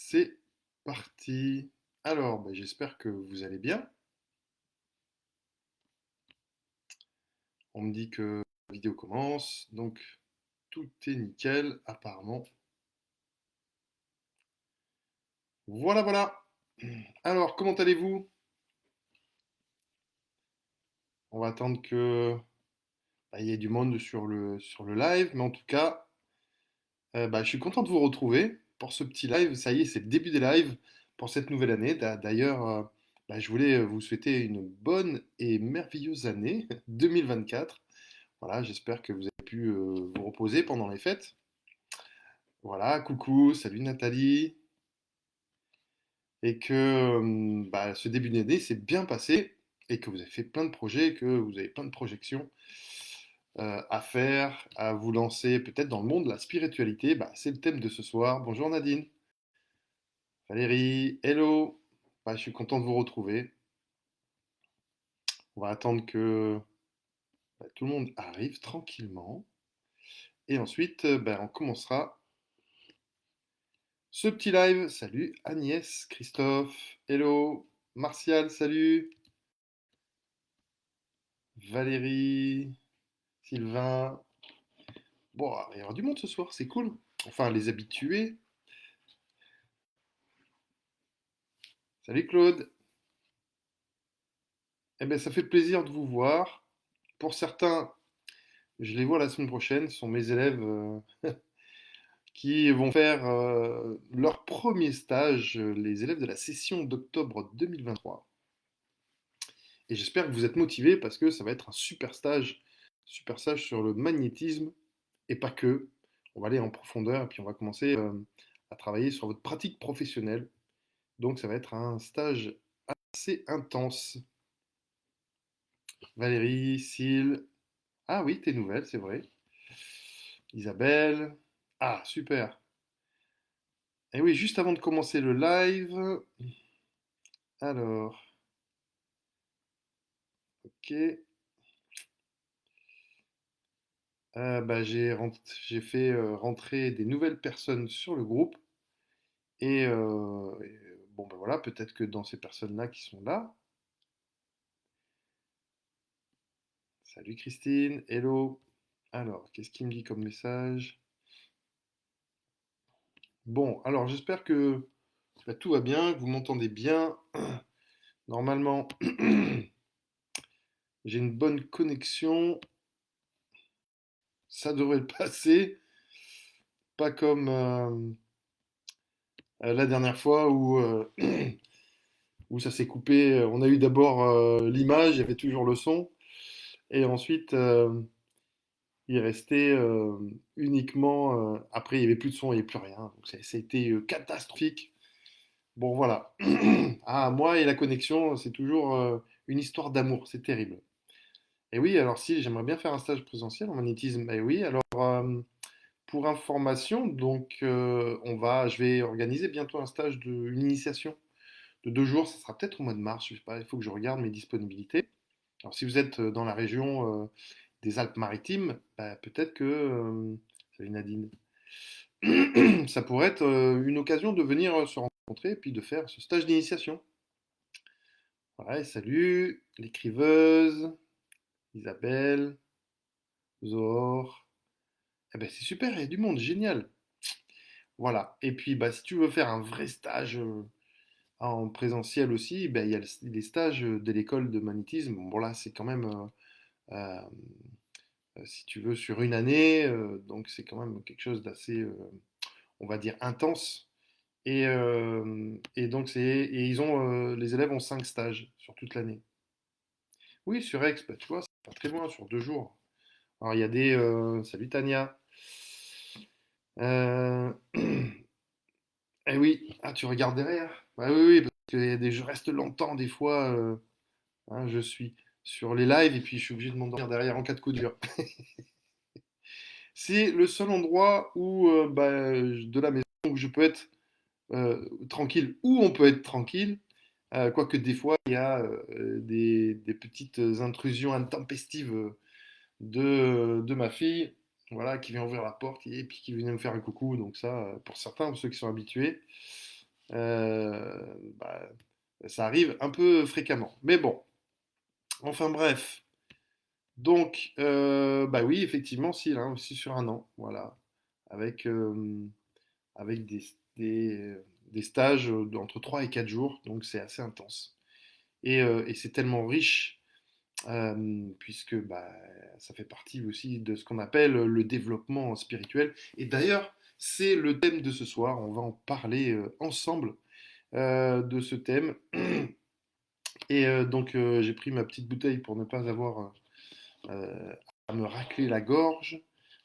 C'est parti. Alors, j'espère que vous allez bien. On me dit que la vidéo commence, donc tout est nickel apparemment. Voilà, voilà. Alors, comment allez-vous? On va attendre que il y ait du monde sur le live, mais en tout cas, je suis content de vous retrouver pour ce petit live. Ça y est, c'est le début des lives pour cette nouvelle année. D'ailleurs, je voulais vous souhaiter une bonne et merveilleuse année 2024. Voilà, j'espère que vous avez pu vous reposer pendant les fêtes. Voilà, coucou, salut Nathalie. Et que ce début d'année s'est bien passé et que vous avez fait plein de projets, que vous avez plein de projections à faire, à vous lancer peut-être dans le monde de la spiritualité. C'est le thème de ce soir. Bonjour Nadine, Valérie, hello. Je suis content de vous retrouver. On va attendre que tout le monde arrive tranquillement. Et ensuite, on commencera ce petit live. Salut Agnès, Christophe, hello, Martial, salut, Valérie, Sylvain. Bon, il y aura du monde ce soir, c'est cool. Enfin, les habitués. Salut Claude. Eh bien, ça fait plaisir de vous voir. Pour certains, je les vois la semaine prochaine. Ce sont mes élèves qui vont faire leur premier stage, les élèves de la session d'octobre 2023. Et j'espère que vous êtes motivés parce que ça va être un super stage sur le magnétisme et pas que. On va aller en profondeur et puis on va commencer à travailler sur votre pratique professionnelle. Donc ça va être un stage assez intense. Valérie, Syl. Ah oui, tes nouvelles, c'est vrai. Isabelle. Ah, super. Et oui, juste avant de commencer le live. Alors, ok. J'ai fait rentrer des nouvelles personnes sur le groupe. Bon, voilà, peut-être que dans ces personnes-là qui sont là. Salut Christine, hello. Alors, qu'est-ce qu'il me dit comme message? Bon, alors j'espère que tout va bien, que vous m'entendez bien. Normalement, j'ai une bonne connexion. Ça devrait le passer. Pas comme la dernière fois où ça s'est coupé. On a eu d'abord l'image, il y avait toujours le son. Et ensuite, il restait uniquement. Après, il n'y avait plus de son, il n'y avait plus rien. Donc ça a été catastrophique. Bon, voilà. Ah, moi et la connexion, c'est toujours une histoire d'amour. C'est terrible. Et oui, alors si, j'aimerais bien faire un stage présentiel en magnétisme. Et oui, alors pour information, donc je vais organiser bientôt un stage une initiation de 2 jours. Ça sera peut-être au mois de mars. Je sais pas, il faut que je regarde mes disponibilités. Alors si vous êtes dans la région des Alpes-Maritimes, peut-être que salut Nadine, ça pourrait être une occasion de venir se rencontrer et puis de faire ce stage d'initiation. Ouais, salut, l'écriveuse, Isabelle, Zohor. Eh ben c'est super, il y a du monde, génial. Voilà. Et puis si tu veux faire un vrai stage en présentiel aussi, il y a les stages de l'école de magnétisme. Bon là, c'est quand même, euh, si tu veux, sur une année, donc c'est quand même quelque chose d'assez, on va dire, intense. Et donc les élèves ont 5 stages sur toute l'année. Oui, sur Aix, tu vois, c'est pas très loin, sur 2 jours. Alors il y a salut Tania. Euh, Eh oui, ah tu regardes derrière. Bah oui, oui, parce que je reste longtemps des fois. Hein, je suis sur les lives et puis je suis obligé de m'endormir derrière en cas de coup dur. C'est le seul endroit où de la maison où je peux être tranquille, où on peut être tranquille. Quoique des fois il y a des petites intrusions intempestives de ma fille, voilà, qui vient ouvrir la porte et puis qui vient me faire un coucou. Donc ça, pour certains, pour ceux qui sont habitués. Bah, ça arrive un peu fréquemment. Mais bon, enfin bref. Donc, bah oui, effectivement, si, là aussi sur un an, voilà, avec, avec des stages entre 3 et 4 jours, donc c'est assez intense. Et c'est tellement riche, puisque bah, ça fait partie aussi de ce qu'on appelle le développement spirituel. Et d'ailleurs, c'est le thème de ce soir, on va en parler ensemble de ce thème. Et donc, j'ai pris ma petite bouteille pour ne pas avoir à me racler la gorge.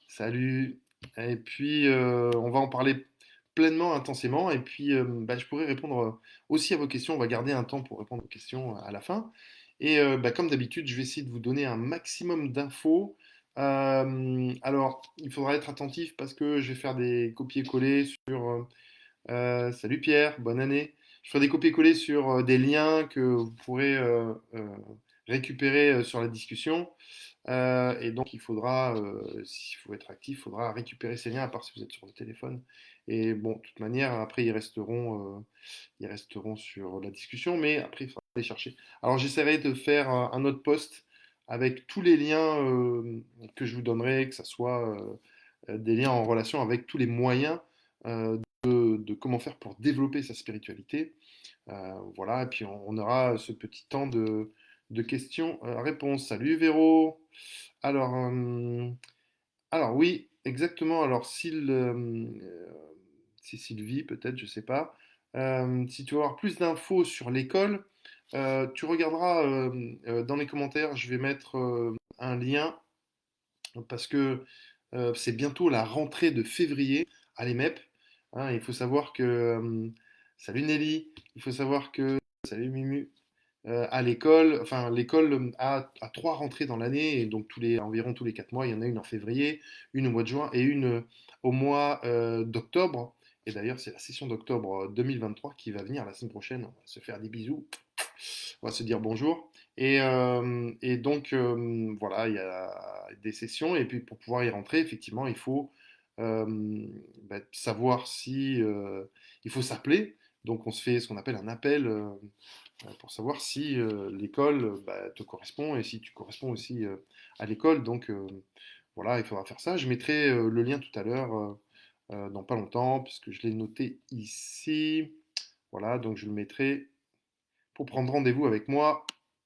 Salut. Et puis, on va en parler pleinement, intensément. Et puis, bah, je pourrais répondre aussi à vos questions. On va garder un temps pour répondre aux questions à la fin. Et bah, comme d'habitude, je vais essayer de vous donner un maximum d'infos. Alors, il faudra être attentif parce que je vais faire des copier-coller sur salut Pierre, bonne année. Je ferai des copier-coller sur des liens que vous pourrez récupérer sur la discussion. Et donc, s'il faut être actif, il faudra récupérer ces liens, à part si vous êtes sur le téléphone. Et bon, de toute manière, après, ils resteront sur la discussion, mais après, il faudra les chercher. Alors, j'essaierai de faire un autre post avec tous les liens que je vous donnerai, que ce soit des liens en relation avec tous les moyens de comment faire pour développer sa spiritualité. Voilà, et puis on aura ce petit temps de questions-réponses. Salut Véro! Alors, alors oui, exactement. Alors, si Sylvie, peut-être, je sais pas. Si tu veux avoir plus d'infos sur l'école, tu regarderas dans les commentaires, je vais mettre un lien parce que c'est bientôt la rentrée de février à l'EMEP. Hein, il faut savoir que, salut Nelly, il faut savoir que, salut Mimu, à l'école, enfin l'école a 3 rentrées dans l'année, et donc environ tous les 4 mois, il y en a une en février, une au mois de juin et une au mois d'octobre. Et d'ailleurs, c'est la session d'octobre 2023 qui va venir la semaine prochaine. On va se faire des bisous, on va se dire bonjour. Et donc, voilà, il y a des sessions, et puis pour pouvoir y rentrer, effectivement, il faut savoir si il faut s'appeler. Donc, on se fait ce qu'on appelle un appel pour savoir si l'école te correspond et si tu corresponds aussi à l'école. Donc voilà, il faudra faire ça. Je mettrai le lien tout à l'heure, dans pas longtemps, puisque je l'ai noté ici. Voilà, donc je le mettrai pour prendre rendez-vous avec moi.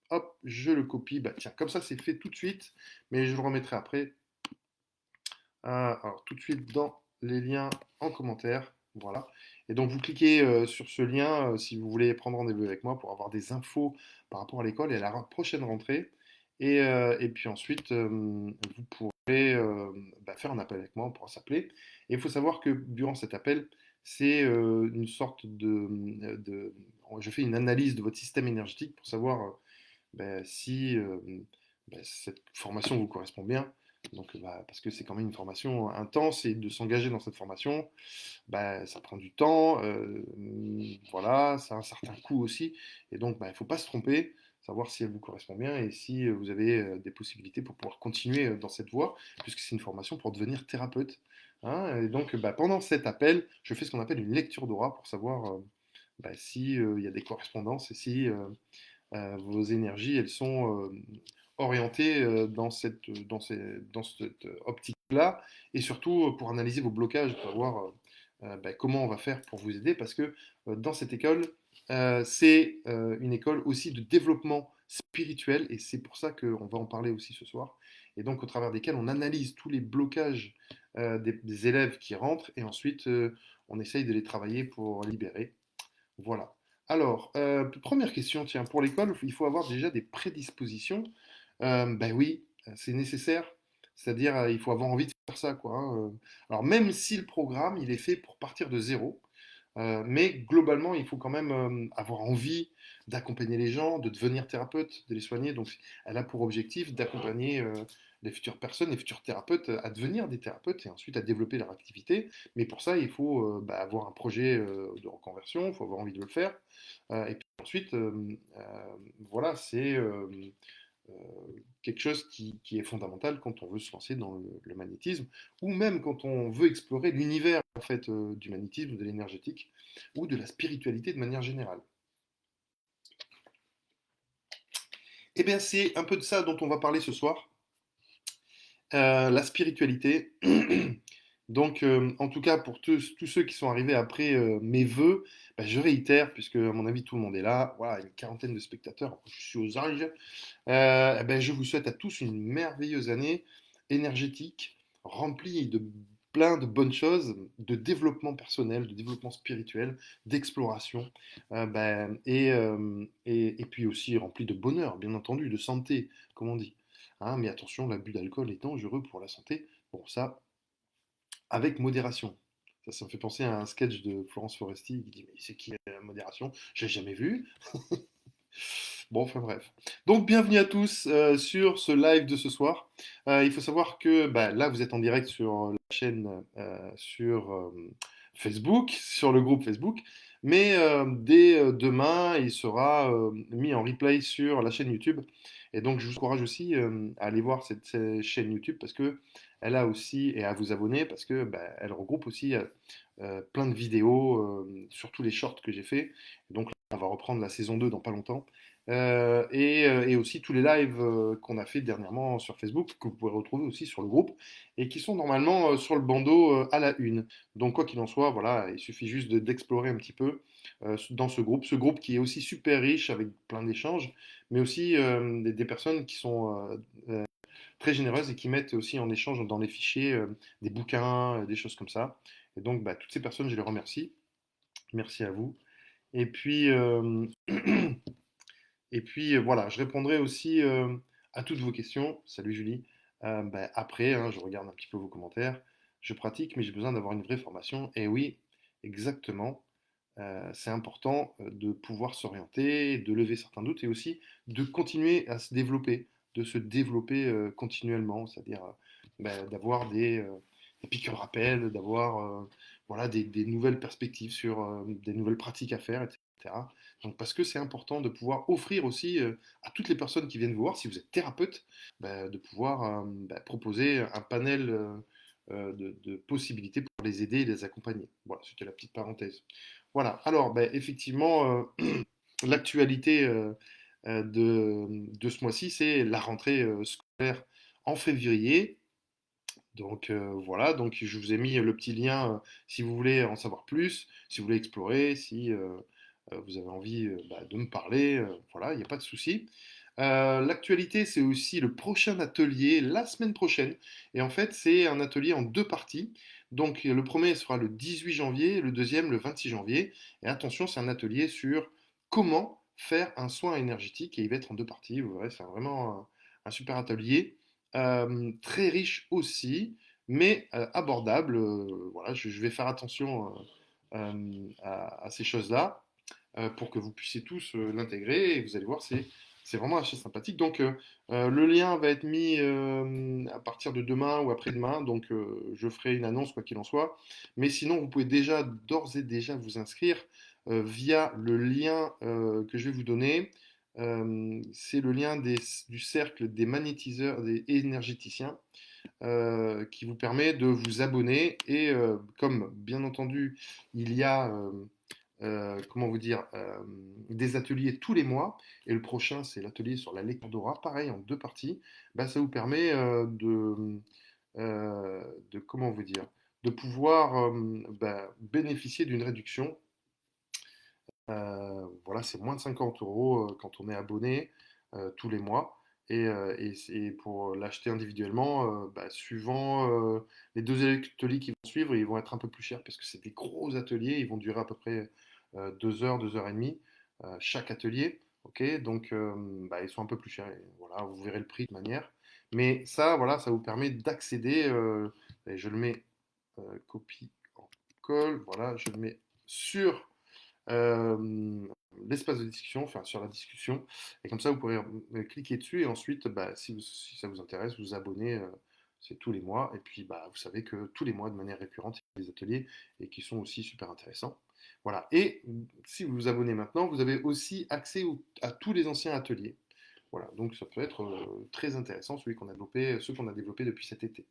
Hop, je le copie. Bah tiens, comme ça c'est fait tout de suite, mais je le remettrai après. Alors tout de suite dans les liens en commentaire. Voilà. Et donc vous cliquez sur ce lien si vous voulez prendre rendez-vous avec moi pour avoir des infos par rapport à l'école et à la prochaine rentrée. Et puis ensuite, vous pourrez faire un appel avec moi, on pourra s'appeler. Et il faut savoir que durant cet appel, c'est une sorte je fais une analyse de votre système énergétique pour savoir si cette formation vous correspond bien. Donc, parce que c'est quand même une formation intense, et de s'engager dans cette formation, ça prend du temps, voilà, ça a un certain coût aussi. Et donc, il ne faut pas se tromper, savoir si elle vous correspond bien et si vous avez des possibilités pour pouvoir continuer dans cette voie, puisque c'est une formation pour devenir thérapeute. Hein. Et donc, pendant cet appel, je fais ce qu'on appelle une lecture d'aura pour savoir si il y a des correspondances et si vos énergies, elles sont orientées dans cette optique-là, et surtout pour analyser vos blocages, pour voir comment on va faire pour vous aider, parce que dans cette école, c'est une école aussi de développement spirituel, et c'est pour ça qu'on va en parler aussi ce soir, et donc au travers desquels on analyse tous les blocages des élèves qui rentrent, et ensuite on essaye de les travailler pour libérer. Voilà. Alors, première question, tiens, pour l'école, il faut avoir déjà des prédispositions. Ben oui, c'est nécessaire. C'est-à-dire, il faut avoir envie de faire ça, quoi. Hein. Alors, même si le programme, il est fait pour partir de zéro, mais globalement, il faut quand même avoir envie d'accompagner les gens, de devenir thérapeute, de les soigner. Donc, elle a pour objectif d'accompagner les futures personnes, les futurs thérapeutes à devenir des thérapeutes et ensuite à développer leur activité. Mais pour ça, il faut avoir un projet de reconversion, il faut avoir envie de le faire. Et puis ensuite, voilà, quelque chose qui est fondamental quand on veut se lancer dans le magnétisme, ou même quand on veut explorer l'univers en fait, du magnétisme, de l'énergétique, ou de la spiritualité de manière générale. Eh bien, c'est un peu de ça dont on va parler ce soir, la spiritualité. Donc, en tout cas, pour tous ceux qui sont arrivés après mes vœux, bah, je réitère, puisque à mon avis tout le monde est là, voilà, une quarantaine de spectateurs, je suis aux anges. Eh ben, je vous souhaite à tous une merveilleuse année énergétique, remplie de plein de bonnes choses, de développement personnel, de développement spirituel, d'exploration, et puis aussi remplie de bonheur, bien entendu, de santé, comme on dit. Hein, mais attention, l'abus d'alcool est dangereux pour la santé. Bon, ça, avec modération. Ça me fait penser à un sketch de Florence Foresti qui dit: mais c'est qui la modération? J'ai jamais vu. Bon, enfin bref. Donc, bienvenue à tous sur ce live de ce soir. Il faut savoir que bah, là, vous êtes en direct sur la chaîne sur Facebook, sur le groupe Facebook, mais dès demain, il sera mis en replay sur la chaîne YouTube. Et donc, je vous encourage aussi à aller voir cette chaîne YouTube parce que elle a aussi, et à vous abonner parce que bah, elle regroupe aussi plein de vidéos, sur tous les shorts que j'ai fait. Donc, là, on va reprendre la saison 2 dans pas longtemps. Et aussi tous les lives qu'on a fait dernièrement sur Facebook, que vous pouvez retrouver aussi sur le groupe, et qui sont normalement sur le bandeau à la une. Donc quoi qu'il en soit, voilà, il suffit juste d'explorer un petit peu dans ce groupe qui est aussi super riche avec plein d'échanges, mais aussi des personnes qui sont très généreuses et qui mettent aussi en échange dans les fichiers des bouquins, des choses comme ça. Et donc bah, toutes ces personnes, je les remercie. Merci à vous. Et puis, voilà, je répondrai aussi à toutes vos questions. Salut Julie. Ben, après, hein, je regarde un petit peu vos commentaires. Je pratique, mais j'ai besoin d'avoir une vraie formation. Et oui, exactement. C'est important de pouvoir s'orienter, de lever certains doutes et aussi de continuer à se développer, de se développer continuellement, c'est-à-dire ben, d'avoir des piqûres rappels, d'avoir voilà, des nouvelles perspectives sur des nouvelles pratiques à faire, etc. Donc, parce que c'est important de pouvoir offrir aussi à toutes les personnes qui viennent vous voir, si vous êtes thérapeute, ben, de pouvoir ben, proposer un panel de possibilités pour les aider et les accompagner. Voilà, c'était la petite parenthèse. Voilà, alors ben, effectivement, l'actualité de ce mois-ci, c'est la rentrée scolaire en février. Donc voilà, donc je vous ai mis le petit lien si vous voulez en savoir plus, si vous voulez explorer, si vous avez envie bah, de me parler, voilà, il n'y a pas de souci. L'actualité, c'est aussi le prochain atelier la semaine prochaine. Et en fait, c'est un atelier en deux parties. Donc le premier sera le 18 janvier, le deuxième le 26 janvier. Et attention, c'est un atelier sur comment faire un soin énergétique et il va être en deux parties. Vous verrez, c'est vraiment un super atelier. Très riche aussi, mais abordable. Voilà, je vais faire attention à ces choses-là pour que vous puissiez tous l'intégrer et vous allez voir, c'est vraiment assez sympathique. Donc le lien va être mis à partir de demain ou après-demain, donc je ferai une annonce quoi qu'il en soit. Mais sinon, vous pouvez déjà d'ores et déjà vous inscrire via le lien que je vais vous donner. C'est le lien du cercle des magnétiseurs, des énergéticiens, qui vous permet de vous abonner. Et comme bien entendu, il y a comment vous dire, des ateliers tous les mois, et le prochain c'est l'atelier sur la lecture d'aura, pareil en deux parties, bah, ça vous permet comment vous dire, de pouvoir bah, bénéficier d'une réduction. Voilà, c'est moins de 50 euros quand on est abonné tous les mois. Et pour l'acheter individuellement, bah, suivant les deux ateliers qui vont suivre, ils vont être un peu plus chers parce que c'est des gros ateliers. Ils vont durer à peu près 2 heures, 2 heures et demie chaque atelier. Ok, donc bah, ils sont un peu plus chers. Et voilà, vous verrez le prix de manière. Mais ça, voilà, ça vous permet d'accéder. Et je le mets copie en colle. Voilà, je le mets sur euh, l'espace de discussion, enfin sur la discussion, et comme ça vous pourrez cliquer dessus et ensuite, bah, si ça vous intéresse, vous abonner, c'est tous les mois, et puis bah, vous savez que tous les mois, de manière récurrente, il y a des ateliers et qui sont aussi super intéressants. Voilà, et si vous vous abonnez maintenant, vous avez aussi accès à tous les anciens ateliers. Voilà, donc ça peut être très intéressant, ceux qu'on a développés depuis cet été.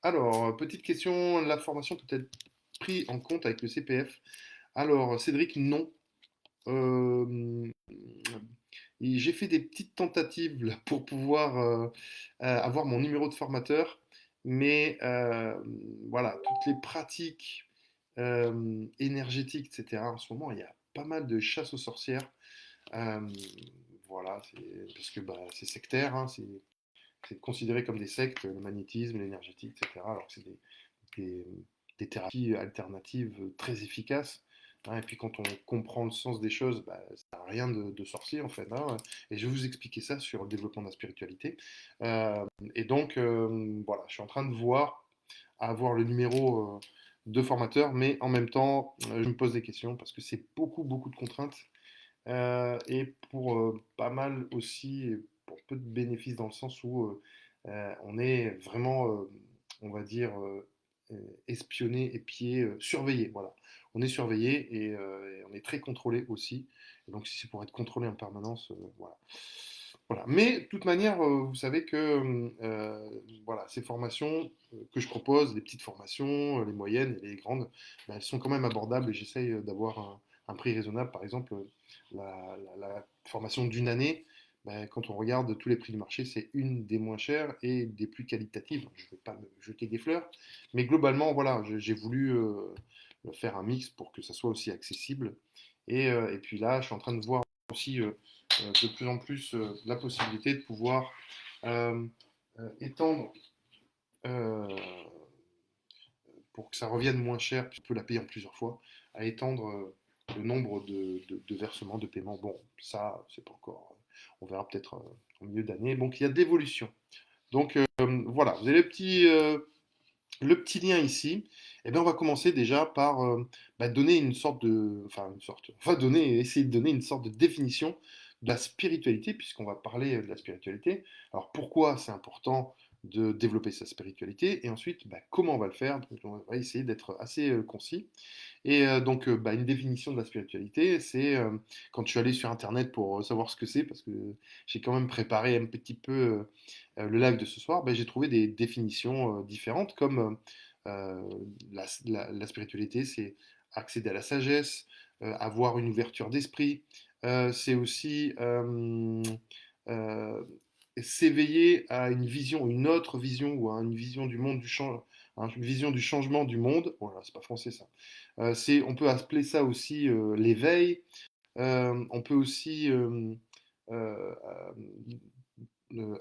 Alors, petite question, la formation peut être prise en compte avec le CPF? Alors, Cédric, non. Euh, et j'ai fait des petites tentatives là, pour pouvoir avoir mon numéro de formateur, mais voilà, toutes les pratiques énergétiques, etc. En ce moment, il y a pas mal de chasse aux sorcières. Euh, voilà, parce que bah, c'est sectaire, hein, c'est considéré comme des sectes, le magnétisme, l'énergétique, etc. Alors que c'est des, des thérapies alternatives très efficaces. Hein. Et puis quand on comprend le sens des choses, bah, ça n'a rien de sorcier en fait. Hein. Et je vais vous expliquer ça sur le développement de la spiritualité. Euh, et donc voilà, je suis en train de voir à avoir le numéro de formateur, mais en même temps, je me pose des questions parce que c'est beaucoup de contraintes et pour pas mal aussi, pour peu de bénéfices dans le sens où on est vraiment, on va dire, espionné, épié, surveillé. Voilà. On est surveillé et on est très contrôlé aussi. Et donc, si c'est pour être contrôlé en permanence, voilà. Voilà. Mais de toute manière, vous savez que voilà, ces formations que je propose, les petites formations, les moyennes et les grandes, ben, elles sont quand même abordables et j'essaye d'avoir un prix raisonnable. Par exemple, la formation d'une année, ben, quand on regarde tous les prix du marché, c'est une des moins chères et des plus qualitatives. Je ne vais pas me jeter des fleurs, mais globalement, voilà, j'ai voulu faire un mix pour que ça soit aussi accessible. Et puis là, je suis en train de voir aussi de plus en plus la possibilité de pouvoir euh, étendre euh, pour que ça revienne moins cher, puis tu peux la payer en plusieurs fois, à étendre le nombre de versements, de paiements. Bon, ça, c'est pas encore. On verra peut-être en milieu d'année. Donc, il y a de l'évolution. Donc, voilà, vous avez le petit lien ici. Eh bien, on va commencer déjà par bah, donner une sorte de. Enfin, une sorte. On va donner, essayer de donner une sorte de définition de la spiritualité, puisqu'on va parler de la spiritualité. Alors, pourquoi c'est important de développer sa spiritualité? Et ensuite, bah, comment on va le faire? Donc, on va essayer d'être assez concis. Et donc, bah, une définition de la spiritualité, c'est quand je suis allé sur Internet pour savoir ce que c'est, parce que j'ai quand même préparé un petit peu le live de ce soir, bah, j'ai trouvé des définitions différentes, comme la spiritualité, c'est accéder à la sagesse, avoir une ouverture d'esprit, c'est aussi euh, s'éveiller à une vision, une autre vision, ou à une vision du monde, une vision du changement du monde. Voilà, c'est pas français ça. On peut appeler ça aussi l'éveil. On peut aussi euh,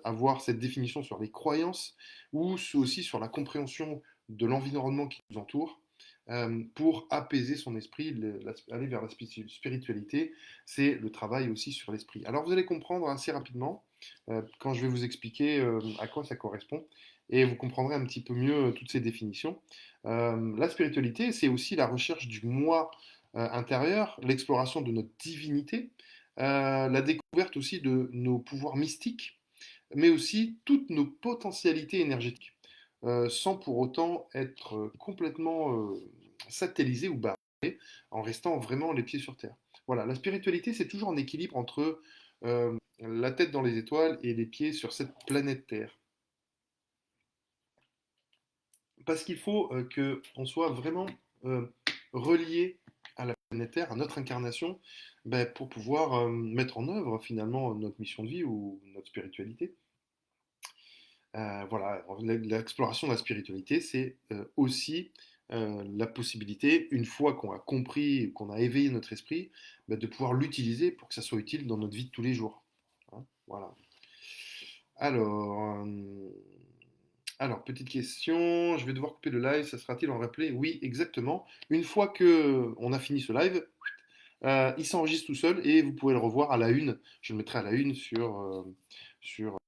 avoir cette définition sur les croyances ou aussi sur la compréhension de l'environnement qui nous entoure. Pour apaiser son esprit, aller vers la spiritualité, c'est le travail aussi sur l'esprit. Alors vous allez comprendre assez rapidement quand je vais vous expliquer à quoi ça correspond et vous comprendrez un petit peu mieux toutes ces définitions. La spiritualité, c'est aussi la recherche du moi intérieur, l'exploration de notre divinité, la découverte aussi de nos pouvoirs mystiques, mais aussi toutes nos potentialités énergétiques, sans pour autant être complètement satellisé ou barré, en restant vraiment les pieds sur terre. Voilà, la spiritualité, c'est toujours en équilibre entre la tête dans les étoiles et les pieds sur cette planète Terre. Parce qu'il faut qu'on soit vraiment euh, relié à la planète Terre, à notre incarnation, ben, pour pouvoir mettre en œuvre finalement notre mission de vie ou notre spiritualité. Voilà, l'exploration de la spiritualité, c'est aussi la possibilité, une fois qu'on a compris, qu'on a éveillé notre esprit, bah, de pouvoir l'utiliser pour que ça soit utile dans notre vie de tous les jours. Hein, voilà. Alors, alors, petite question, je vais devoir couper le live, ça sera-t-il en replay? Oui, exactement. Une fois que on a fini ce live, il s'enregistre tout seul et vous pouvez le revoir à la une. Je le mettrai à la une sur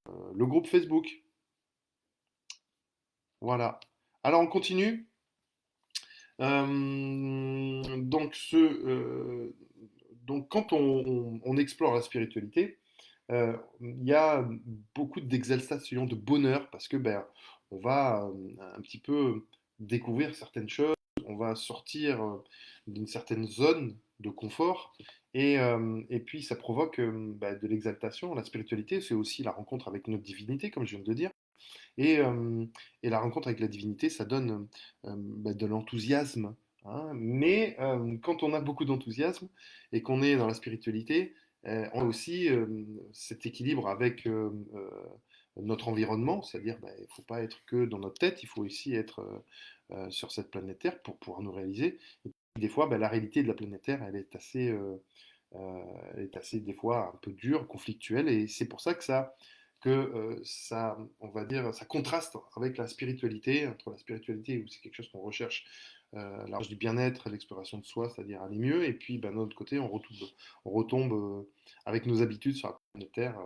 le groupe Facebook. Voilà. Alors on continue. Donc quand on explore la spiritualité, il y a beaucoup d'exaltation, de bonheur, parce que ben, on va un petit peu découvrir certaines choses, on va sortir d'une certaine zone, de confort. Et puis ça provoque bah, de l'exaltation. La spiritualité, c'est aussi la rencontre avec notre divinité, comme je viens de le dire. Et, euh, et la rencontre avec la divinité, ça donne bah, de l'enthousiasme, hein. Mais quand on a beaucoup d'enthousiasme et qu'on est dans la spiritualité, on a aussi cet équilibre avec notre environnement, c'est-à-dire bah, il ne faut pas être que dans notre tête, il faut aussi être sur cette planète Terre pour pouvoir nous réaliser. Et puis, des fois, bah, la réalité de la planète Terre, elle est assez des fois un peu dure, conflictuelle, et c'est pour ça que ça, on va dire, ça contraste avec la spiritualité, entre la spiritualité où c'est quelque chose qu'on recherche, la recherche du bien-être, l'exploration de soi, c'est-à-dire aller mieux, et puis ben, d'un autre côté, on retombe avec nos habitudes sur la planète Terre,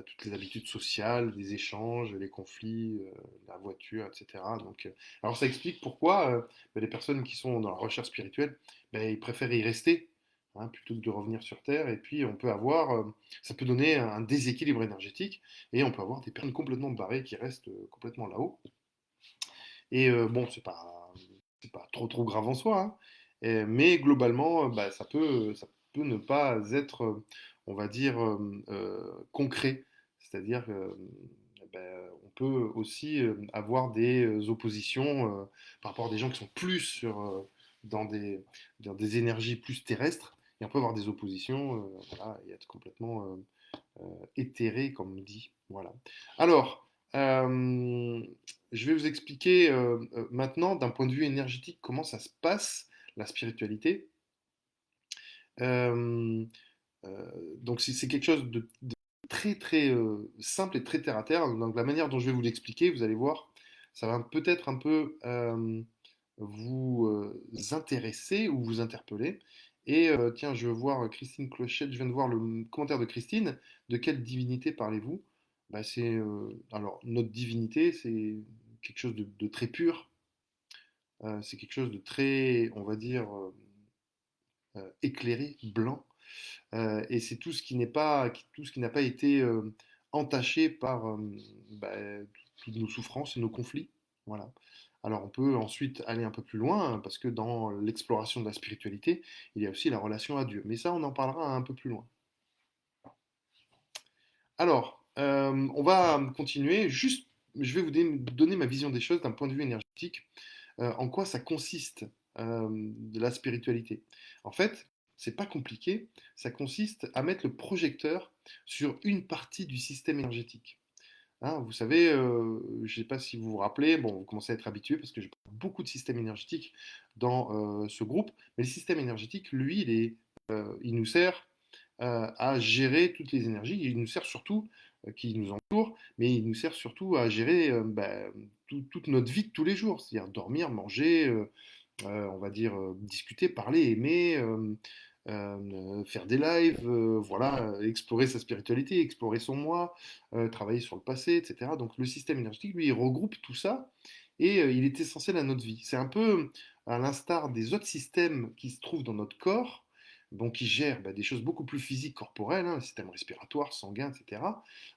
toutes les habitudes sociales, les échanges, les conflits, la voiture, etc. Donc, alors ça explique pourquoi ben, les personnes qui sont dans la recherche spirituelle, ben, ils préfèrent y rester, hein, plutôt que de revenir sur Terre, et puis on peut avoir ça peut donner un déséquilibre énergétique et on peut avoir des personnes complètement barrées qui restent complètement là-haut. Et bon, c'est pas trop trop grave en soi, hein. Mais globalement, bah, ça peut ne pas être, on va dire, concret. C'est-à-dire que ben, on peut aussi avoir des oppositions par rapport à des gens qui sont plus dans des, dans des énergies plus terrestres. Et on peut avoir des oppositions, voilà, et être complètement éthéré, comme on dit. Voilà. Alors, je vais vous expliquer maintenant, d'un point de vue énergétique, comment ça se passe, la spiritualité. Euh, donc, c'est quelque chose de très, très simple et très terre à terre. Donc, la manière dont je vais vous l'expliquer, vous allez voir, ça va peut-être un peu vous intéresser ou vous interpeller. Et tiens, je veux voir Christine Clochette, je viens de voir le commentaire de Christine. De quelle divinité parlez-vous? Bah, alors, notre divinité, c'est quelque chose de très pur. C'est quelque chose de très, on va dire, éclairé, blanc. Et c'est tout ce qui n'est pas, tout ce qui n'a pas été entaché par bah, toutes nos souffrances et nos conflits. Voilà. Alors on peut ensuite aller un peu plus loin, hein, parce que dans l'exploration de la spiritualité, il y a aussi la relation à Dieu. Mais ça, on en parlera un peu plus loin. Alors, on va continuer. Juste, je vais vous donner ma vision des choses d'un point de vue énergétique. En quoi ça consiste de la spiritualité? En fait, c'est pas compliqué. Ça consiste à mettre le projecteur sur une partie du système énergétique. Hein, vous savez, je ne sais pas si vous vous rappelez, bon, vous commencez à être habitué parce que j'ai beaucoup de systèmes énergétiques dans ce groupe, mais le système énergétique, lui, il nous sert à gérer toutes les énergies. Il nous sert surtout, qui nous entoure, mais il nous sert surtout à gérer bah, toute notre vie de tous les jours, c'est-à-dire dormir, manger, on va dire discuter, parler, aimer, faire des lives, voilà, explorer sa spiritualité, explorer son moi, travailler sur le passé, etc. Donc le système énergétique, lui, il regroupe tout ça et il est essentiel à notre vie. C'est un peu à l'instar des autres systèmes qui se trouvent dans notre corps, donc qui gèrent bah, des choses beaucoup plus physiques, corporelles, hein, le système respiratoire, sanguin, etc.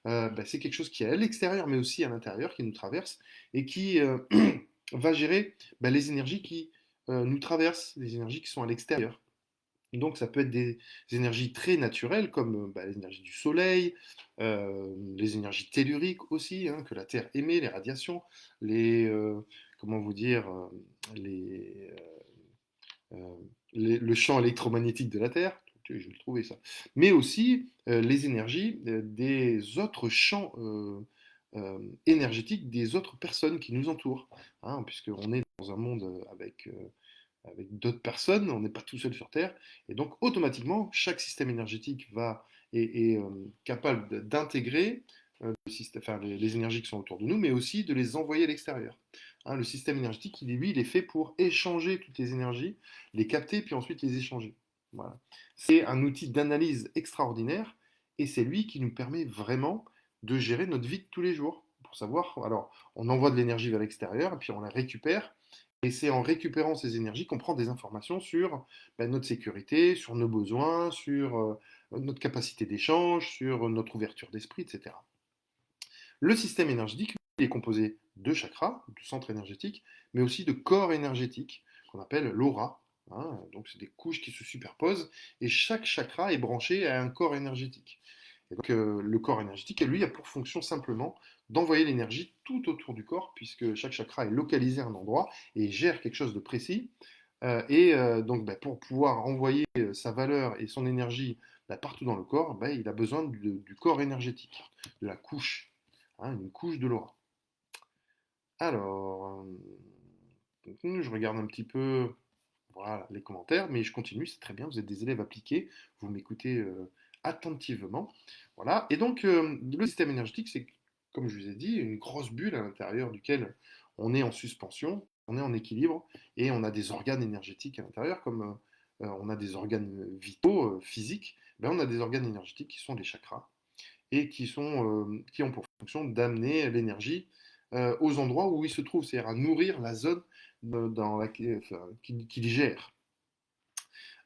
Bah, c'est quelque chose qui est à l'extérieur, mais aussi à l'intérieur, qui nous traverse et qui va gérer bah, les énergies qui nous traversent, les énergies qui sont à l'extérieur. Donc ça peut être des énergies très naturelles comme bah, les énergies du soleil, les énergies telluriques aussi, hein, que la Terre émet, les radiations, comment vous dire, euh, le champ électromagnétique de la Terre, je vais le trouver ça, mais aussi les énergies des autres champs énergétiques des autres personnes qui nous entourent, hein, puisqu'on est dans un monde avec d'autres personnes, on n'est pas tout seul sur Terre, et donc automatiquement, chaque système énergétique est capable d'intégrer enfin, les énergies qui sont autour de nous, mais aussi de les envoyer à l'extérieur. Hein, le système énergétique, lui, il est fait pour échanger toutes les énergies, les capter, puis ensuite les échanger. Voilà. C'est un outil d'analyse extraordinaire, et c'est lui qui nous permet vraiment de gérer notre vie de tous les jours. Pour savoir, alors, on envoie de l'énergie vers l'extérieur, et puis on la récupère, et c'est en récupérant ces énergies qu'on prend des informations sur ben, notre sécurité, sur nos besoins, sur notre capacité d'échange, sur notre ouverture d'esprit, etc. Le système énergétique est composé de chakras, de centres énergétiques, mais aussi de corps énergétiques, qu'on appelle l'aura. hein. Donc c'est des couches qui se superposent et chaque chakra est branché à un corps énergétique. Et donc le corps énergétique, lui, a pour fonction simplement d'envoyer l'énergie tout autour du corps, puisque chaque chakra est localisé à un endroit et gère quelque chose de précis. Donc bah, pour pouvoir envoyer sa valeur et son énergie bah, partout dans le corps, bah, il a besoin du corps énergétique, de la couche, hein, une couche de l'aura. Alors, je regarde un petit peu voilà, les commentaires, mais je continue, c'est très bien, vous êtes des élèves appliqués, vous m'écoutez attentivement. Voilà, et donc le système énergétique, c'est, comme je vous ai dit, une grosse bulle à l'intérieur duquel on est en suspension, on est en équilibre, et on a des organes énergétiques à l'intérieur, comme on a des organes vitaux, physiques, ben on a des organes énergétiques qui sont les chakras, et qui ont pour fonction d'amener l'énergie aux endroits où ils se trouvent, c'est-à-dire à nourrir la zone dans laquelle, enfin, qu'ils gèrent.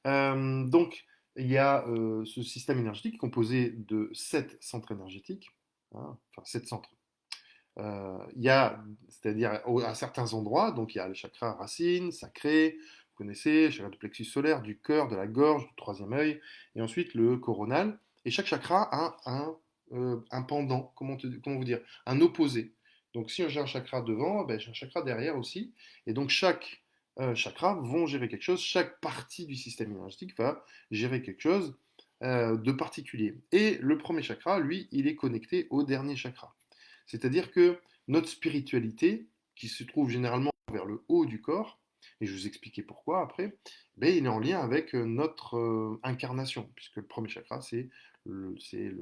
Donc, il y a ce système énergétique composé de 7 centres énergétiques, hein, enfin 7 centres. Il y a, c'est-à-dire à certains endroits, donc il y a le chakra racine, sacré, vous connaissez, le chakra du plexus solaire, du cœur, de la gorge, du troisième œil, et ensuite le coronal. Et chaque chakra a un pendant, comment vous dire, un opposé. Donc si j'ai un chakra devant, ben, j'ai un chakra derrière aussi. Et donc chaque chakra vont gérer quelque chose, chaque partie du système énergétique va gérer quelque chose de particulier. Et le premier chakra, lui, il est connecté au dernier chakra. C'est-à-dire que notre spiritualité, qui se trouve généralement vers le haut du corps, et je vais vous expliquer pourquoi après, ben, il est en lien avec notre incarnation, puisque le premier chakra, c'est le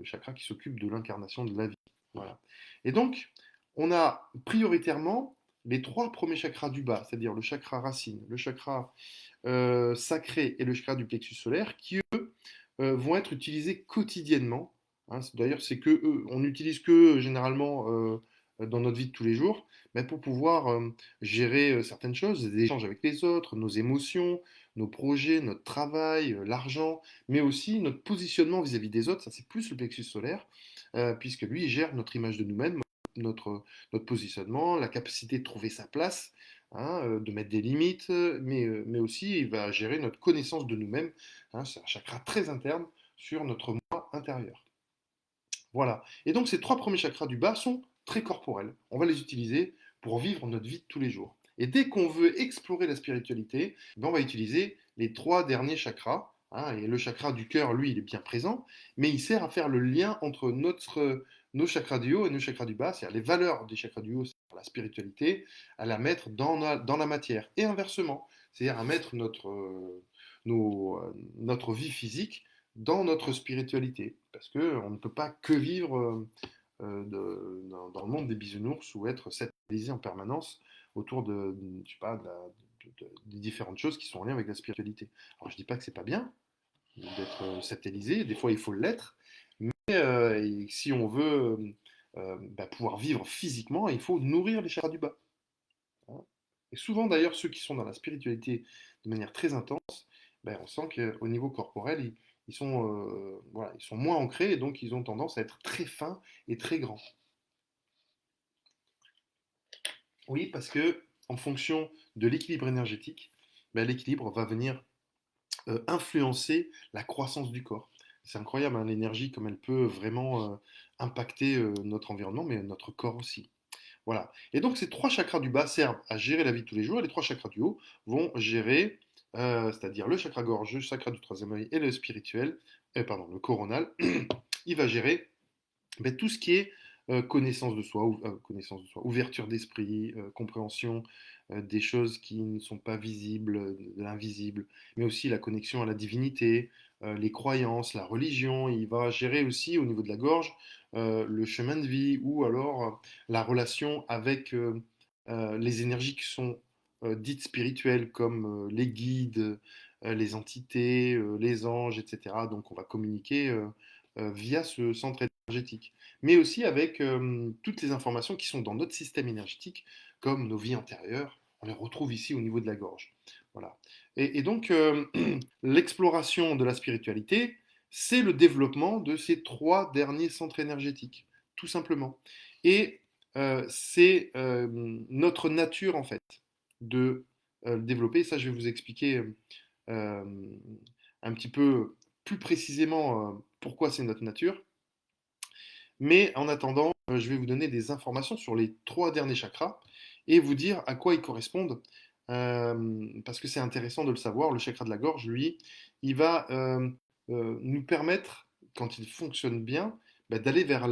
chakra qui s'occupe de l'incarnation de la vie. Voilà. Et donc, on a prioritairement les trois premiers chakras du bas, c'est-à-dire le chakra racine, le chakra sacré et le chakra du plexus solaire, qui eux vont être utilisés quotidiennement. Hein. D'ailleurs, c'est que on n'utilise que généralement dans notre vie de tous les jours, mais pour pouvoir gérer certaines choses, des échanges avec les autres, nos émotions, nos projets, notre travail, l'argent, mais aussi notre positionnement vis-à-vis des autres. Ça, c'est plus le plexus solaire, puisque lui, il gère notre image de nous-mêmes, notre positionnement, la capacité de trouver sa place, hein, de mettre des limites, mais aussi il va gérer notre connaissance de nous-mêmes. Hein, c'est un chakra très interne sur notre moi intérieur. Voilà. Et donc ces trois premiers chakras du bas sont très corporels. On va les utiliser pour vivre notre vie de tous les jours. Et dès qu'on veut explorer la spiritualité, ben on va utiliser les trois derniers chakras. Hein, et le chakra du cœur, lui, il est bien présent, mais il sert à faire le lien entre nos chakras du haut et nos chakras du bas, c'est-à-dire les valeurs des chakras du haut, c'est la spiritualité, à la mettre dans la matière. Et inversement, c'est-à-dire à mettre notre vie physique dans notre spiritualité. Parce qu'on ne peut pas que vivre dans le monde des bisounours ou être satellisé en permanence autour je sais pas, des différentes choses qui sont en lien avec la spiritualité. Alors je dis pas que c'est pas bien d'être satellisé, des fois il faut l'être, mais si on veut bah, pouvoir vivre physiquement, il faut nourrir les chakras du bas. Hein. Et souvent d'ailleurs, ceux qui sont dans la spiritualité de manière très intense, ben, on sent qu'au niveau corporel, voilà, ils sont moins ancrés et donc ils ont tendance à être très fins et très grands. Oui, parce que en fonction de l'équilibre énergétique, ben, l'équilibre va venir influencer la croissance du corps. C'est incroyable, hein, l'énergie, comme elle peut vraiment impacter notre environnement, mais notre corps aussi. Voilà. Et donc ces trois chakras du bas servent à gérer la vie de tous les jours, et les trois chakras du haut vont gérer, c'est-à-dire le chakra gorge, le chakra du troisième œil et le spirituel, pardon, le coronal, il va gérer ben, tout ce qui est connaissance de soi, ouverture d'esprit, compréhension des choses qui ne sont pas visibles, de l'invisible, mais aussi la connexion à la divinité, les croyances, la religion. Il va gérer aussi au niveau de la gorge le chemin de vie ou alors la relation avec les énergies qui sont dites spirituelles comme les guides, les entités, les anges, etc. Donc on va communiquer via ce centre énergétique, mais aussi avec toutes les informations qui sont dans notre système énergétique, comme nos vies antérieures, on les retrouve ici au niveau de la gorge. Voilà. Et donc, l'exploration de la spiritualité, c'est le développement de ces trois derniers centres énergétiques, tout simplement. Et c'est notre nature, en fait, de le développer. Ça, je vais vous expliquer euh, un petit peu plus précisément pourquoi c'est notre nature. Mais en attendant, je vais vous donner des informations sur les trois derniers chakras et vous dire à quoi ils correspondent, parce que c'est intéressant de le savoir. Le chakra de la gorge, lui, il va nous permettre, quand il fonctionne bien, bah, d'aller vers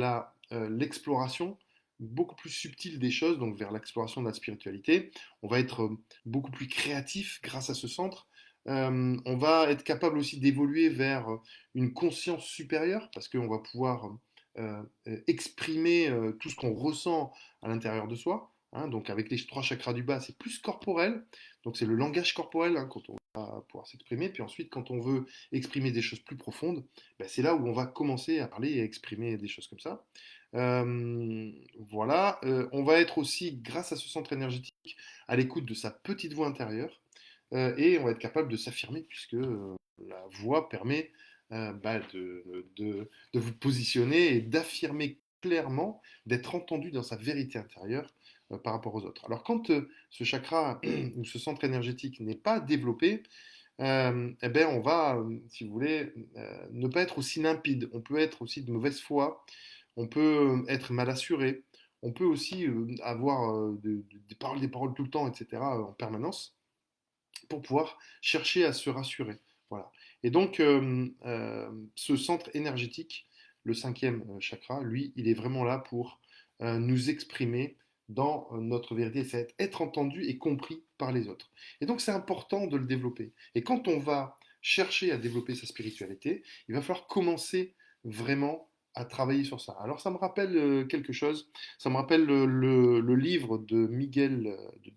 l'exploration beaucoup plus subtile des choses, donc vers l'exploration de la spiritualité. On va être beaucoup plus créatif grâce à ce centre. On va être capable aussi d'évoluer vers une conscience supérieure, parce qu'on va pouvoir exprimer tout ce qu'on ressent à l'intérieur de soi. Hein. Donc avec les trois chakras du bas, c'est plus corporel. Donc c'est le langage corporel, hein, quand on va pouvoir s'exprimer. Puis ensuite, quand on veut exprimer des choses plus profondes, ben, c'est là où on va commencer à parler et à exprimer des choses comme ça. Voilà. On va être aussi, grâce à ce centre énergétique, à l'écoute de sa petite voix intérieure. Et on va être capable de s'affirmer, puisque la voix permet bah, de vous positionner et d'affirmer clairement, d'être entendu dans sa vérité intérieure par rapport aux autres. Alors quand ce chakra ou ce centre énergétique n'est pas développé, eh ben on va, si vous voulez, ne pas être aussi limpide. On peut être aussi de mauvaise foi, on peut être mal assuré, on peut aussi avoir des paroles tout le temps, etc., en permanence pour pouvoir chercher à se rassurer. Voilà. Et donc, ce centre énergétique, le cinquième chakra, lui, il est vraiment là pour nous exprimer dans notre vérité, c'est être entendu et compris par les autres. Et donc, c'est important de le développer. Et quand on va chercher à développer sa spiritualité, il va falloir commencer vraiment à travailler sur ça. Alors, ça me rappelle quelque chose. Ça me rappelle le livre de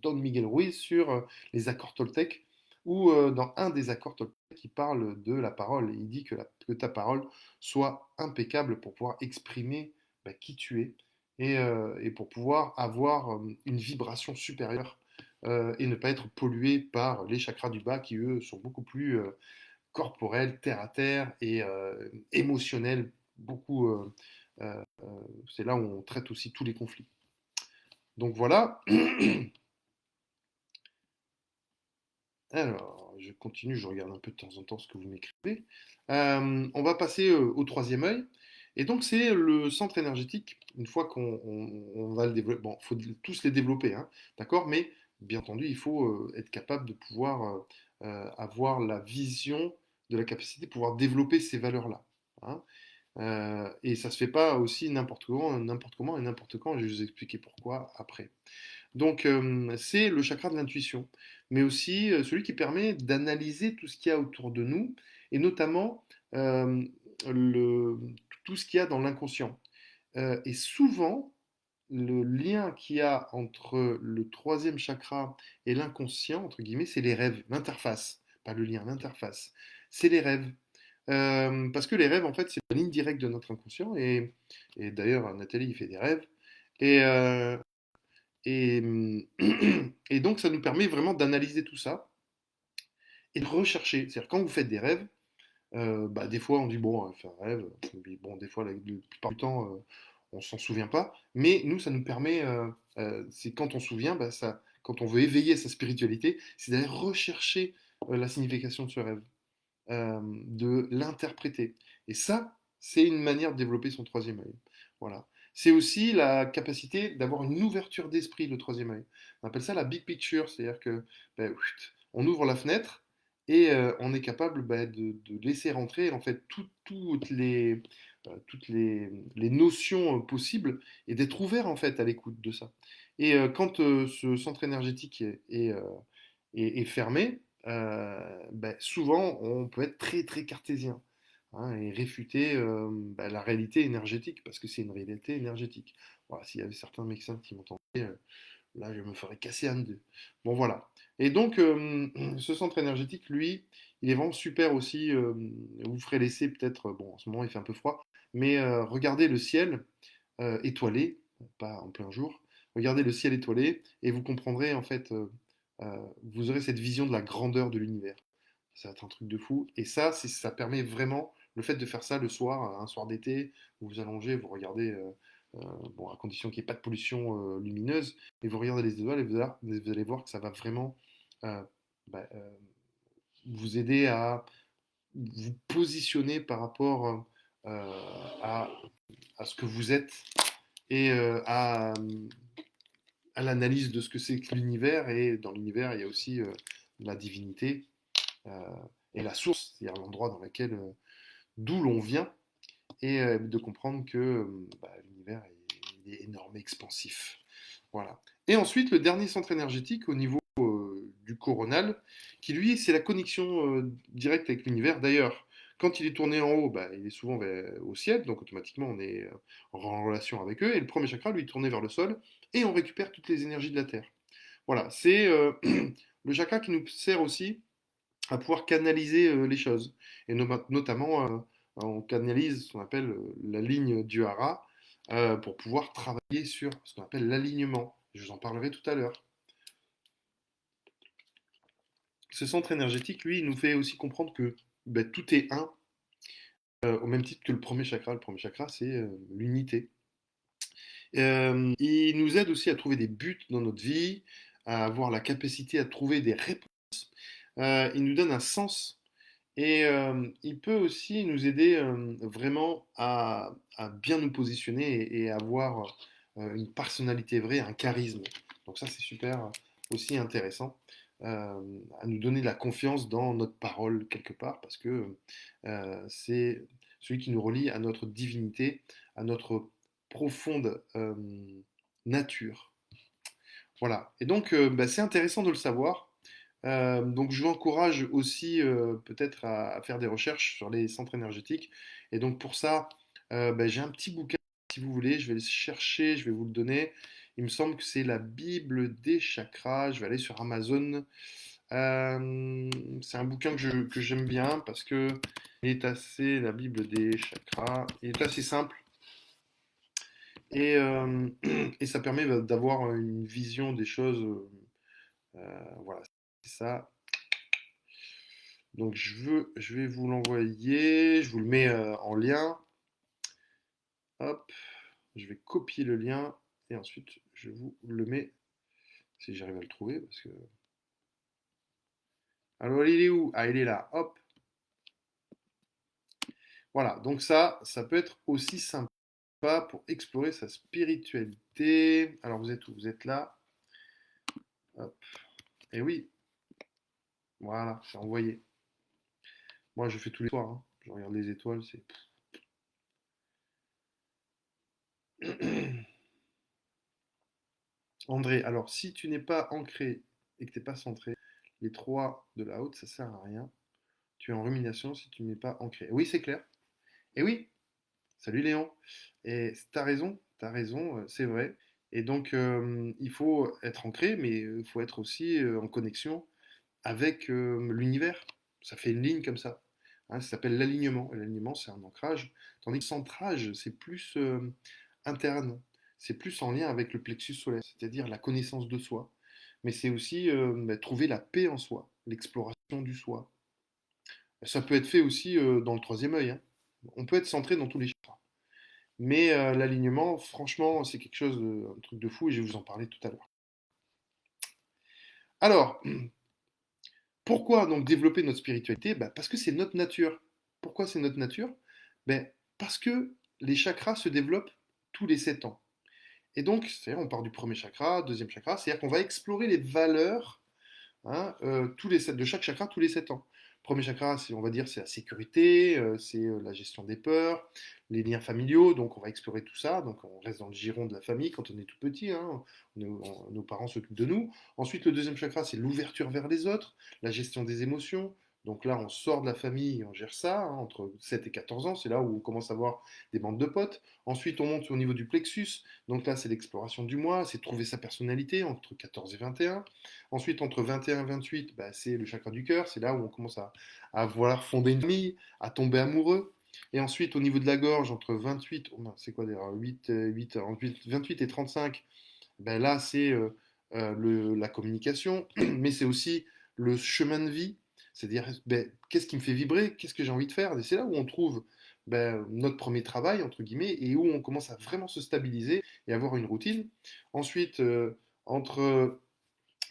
Don Miguel Ruiz sur les accords Toltec, où dans un des accords Toltec, il parle de la parole. Il dit que ta parole soit impeccable pour pouvoir exprimer bah, qui tu es et pour pouvoir avoir une vibration supérieure et ne pas être pollué par les chakras du bas qui, eux, sont beaucoup plus corporels, terre à terre et émotionnels. Beaucoup, c'est là où on traite aussi tous les conflits. Donc voilà. Alors, je continue, je regarde un peu de temps en temps ce que vous m'écrivez. On va passer au troisième œil. Et donc, c'est le centre énergétique. Une fois qu'on va le développer, bon, il faut tous les développer, hein, d'accord? Mais bien entendu, il faut être capable de pouvoir avoir la vision de la capacité de pouvoir développer ces valeurs-là. Hein. Et ça ne se fait pas aussi n'importe comment et n'importe quand. Je vais vous expliquer pourquoi après. Donc, c'est le chakra de l'intuition, mais aussi celui qui permet d'analyser tout ce qu'il y a autour de nous, et notamment euh, le- tout ce qu'il y a dans l'inconscient. Et souvent, le lien qu'il y a entre le troisième chakra et l'inconscient, entre guillemets, c'est les rêves, l'interface, pas le lien, l'interface. C'est les rêves. Parce que les rêves, en fait, c'est la ligne directe de notre inconscient, et d'ailleurs, Nathalie, il fait des rêves. Et, et, et donc, ça nous permet vraiment d'analyser tout ça et de rechercher. C'est-à-dire, quand vous faites des rêves, bah, des fois, on dit, bon, on va faire un rêve. Puis, bon, des fois, la plupart du temps, on s'en souvient pas. Mais nous, ça nous permet, c'est quand on se souvient, bah, quand on veut éveiller sa spiritualité, c'est d'aller rechercher la signification de ce rêve, de l'interpréter. Et ça, c'est une manière de développer son troisième œil. Voilà. C'est aussi la capacité d'avoir une ouverture d'esprit, le troisième œil. On appelle ça la big picture, c'est-à-dire que ben, on ouvre la fenêtre et on est capable ben, de laisser rentrer en fait toutes les notions possibles et d'être ouvert en fait à l'écoute de ça. Et quand ce centre énergétique est fermé, ben, souvent on peut être très très cartésien, hein, et réfuter bah, la réalité énergétique, parce que c'est une réalité énergétique. Voilà, s'il y avait certains médecins qui m'entendaient, là je me ferais casser un d'eux. Bon voilà. Et donc ce centre énergétique, lui, il est vraiment super aussi. Vous ferez laisser peut-être, bon en ce moment il fait un peu froid, mais regardez le ciel étoilé, pas en plein jour. Regardez le ciel étoilé et vous comprendrez en fait, vous aurez cette vision de la grandeur de l'univers. Ça va être un truc de fou. Et ça, ça permet vraiment, le fait de faire ça le soir, un soir d'été, vous vous allongez, vous regardez, bon, à condition qu'il n'y ait pas de pollution lumineuse, et vous regardez les étoiles et vous allez voir que ça va vraiment euh, bah, vous aider à vous positionner par rapport à, à ce que vous êtes et à l'analyse de ce que c'est que l'univers. Et dans l'univers, il y a aussi la divinité euh, et la source, c'est-à-dire l'endroit dans lequel d'où l'on vient, et de comprendre que l'univers est énorme et expansif. Voilà. Et ensuite, le dernier centre énergétique au niveau du coronal, qui lui, c'est la connexion directe avec l'univers. D'ailleurs, quand il est tourné en haut, il est souvent au ciel, donc automatiquement on est en relation avec eux. Et le premier chakra, lui, est tourné vers le sol, et on récupère toutes les énergies de la Terre. Voilà, c'est le chakra qui nous sert aussi à pouvoir canaliser les choses. Et notamment, on canalise ce qu'on appelle la ligne du hara pour pouvoir travailler sur ce qu'on appelle l'alignement. Je vous en parlerai tout à l'heure. Ce centre énergétique, lui, il nous fait aussi comprendre que tout est un, au même titre que le premier chakra. Le premier chakra, c'est l'unité. Il nous aide aussi à trouver des buts dans notre vie, à avoir la capacité à trouver des réponses. Il nous donne un sens. Et il peut aussi nous aider vraiment à bien nous positionner et avoir une personnalité vraie, un charisme. Donc ça, c'est super aussi intéressant, à nous donner de la confiance dans notre parole quelque part, parce que c'est celui qui nous relie à notre divinité, à notre profonde nature. Voilà. Et donc, c'est intéressant de le savoir. Donc je vous encourage aussi peut-être à faire des recherches sur les centres énergétiques. Et donc pour ça, j'ai un petit bouquin, si vous voulez, je vais le chercher, je vais vous le donner. Il me semble que c'est la Bible des chakras. Je vais aller sur Amazon. C'est un bouquin que j'aime bien parce que il est assez, la Bible des chakras, il est assez simple et, et ça permet d'avoir une vision des choses. Voilà, c'est ça. Donc je vais vous l'envoyer, je vous le mets en lien. Hop, je vais copier le lien et ensuite je vous le mets si j'arrive à le trouver parce que. Alors il est où? Ah, il est là. Hop. Voilà. Donc ça peut être aussi sympa pour explorer sa spiritualité. Alors vous êtes où? Vous êtes là. Hop. Et oui. Voilà, c'est envoyé. Moi je fais tous les soirs, hein. Je regarde les étoiles, c'est. André, alors si tu n'es pas ancré et que tu n'es pas centré, les trois de la haute, ça sert à rien. Tu es en rumination si tu n'es pas ancré. Oui, c'est clair. Et oui, salut Léon. Et t'as raison, c'est vrai. Et donc, il faut être ancré, mais il faut être aussi en connexion avec l'univers. Ça fait une ligne comme ça. Hein, ça s'appelle l'alignement. Et l'alignement, c'est un ancrage. Tandis que le centrage, c'est plus interne. C'est plus en lien avec le plexus solaire, c'est-à-dire la connaissance de soi. Mais c'est aussi trouver la paix en soi, l'exploration du soi. Ça peut être fait aussi dans le troisième œil, hein. On peut être centré dans tous les chakras. Mais l'alignement, franchement, c'est quelque chose, un truc de fou et je vais vous en parler tout à l'heure. Alors, pourquoi donc développer notre spiritualité? Parce que c'est notre nature. Pourquoi c'est notre nature? Parce que les chakras se développent tous les 7 ans. Et donc, c'est-à-dire, on part du premier chakra, deuxième chakra, c'est-à-dire qu'on va explorer les valeurs, hein, de chaque chakra tous les 7 ans. Premier chakra, on va dire, c'est la sécurité, c'est la gestion des peurs, les liens familiaux, donc on va explorer tout ça, donc on reste dans le giron de la famille quand on est tout petit, hein, nos parents s'occupent de nous. Ensuite, le deuxième chakra, c'est l'ouverture vers les autres, la gestion des émotions, donc là on sort de la famille, on gère ça, hein, entre 7 et 14 ans, c'est là où on commence à avoir des bandes de potes. Ensuite, on monte au niveau du plexus, donc là c'est l'exploration du moi, c'est trouver sa personnalité entre 14 et 21. Ensuite, entre 21 et 28, c'est le chakra du cœur, c'est là où on commence à vouloir fonder une famille, à tomber amoureux. Et ensuite, au niveau de la gorge, entre 28, oh c'est quoi d'ailleurs, 28 et 35, là c'est la communication, mais c'est aussi le chemin de vie, c'est-à-dire qu'est-ce qui me fait vibrer, qu'est-ce que j'ai envie de faire. Et c'est là où on trouve notre premier travail, entre guillemets, et où on commence à vraiment se stabiliser et avoir une routine. Ensuite, entre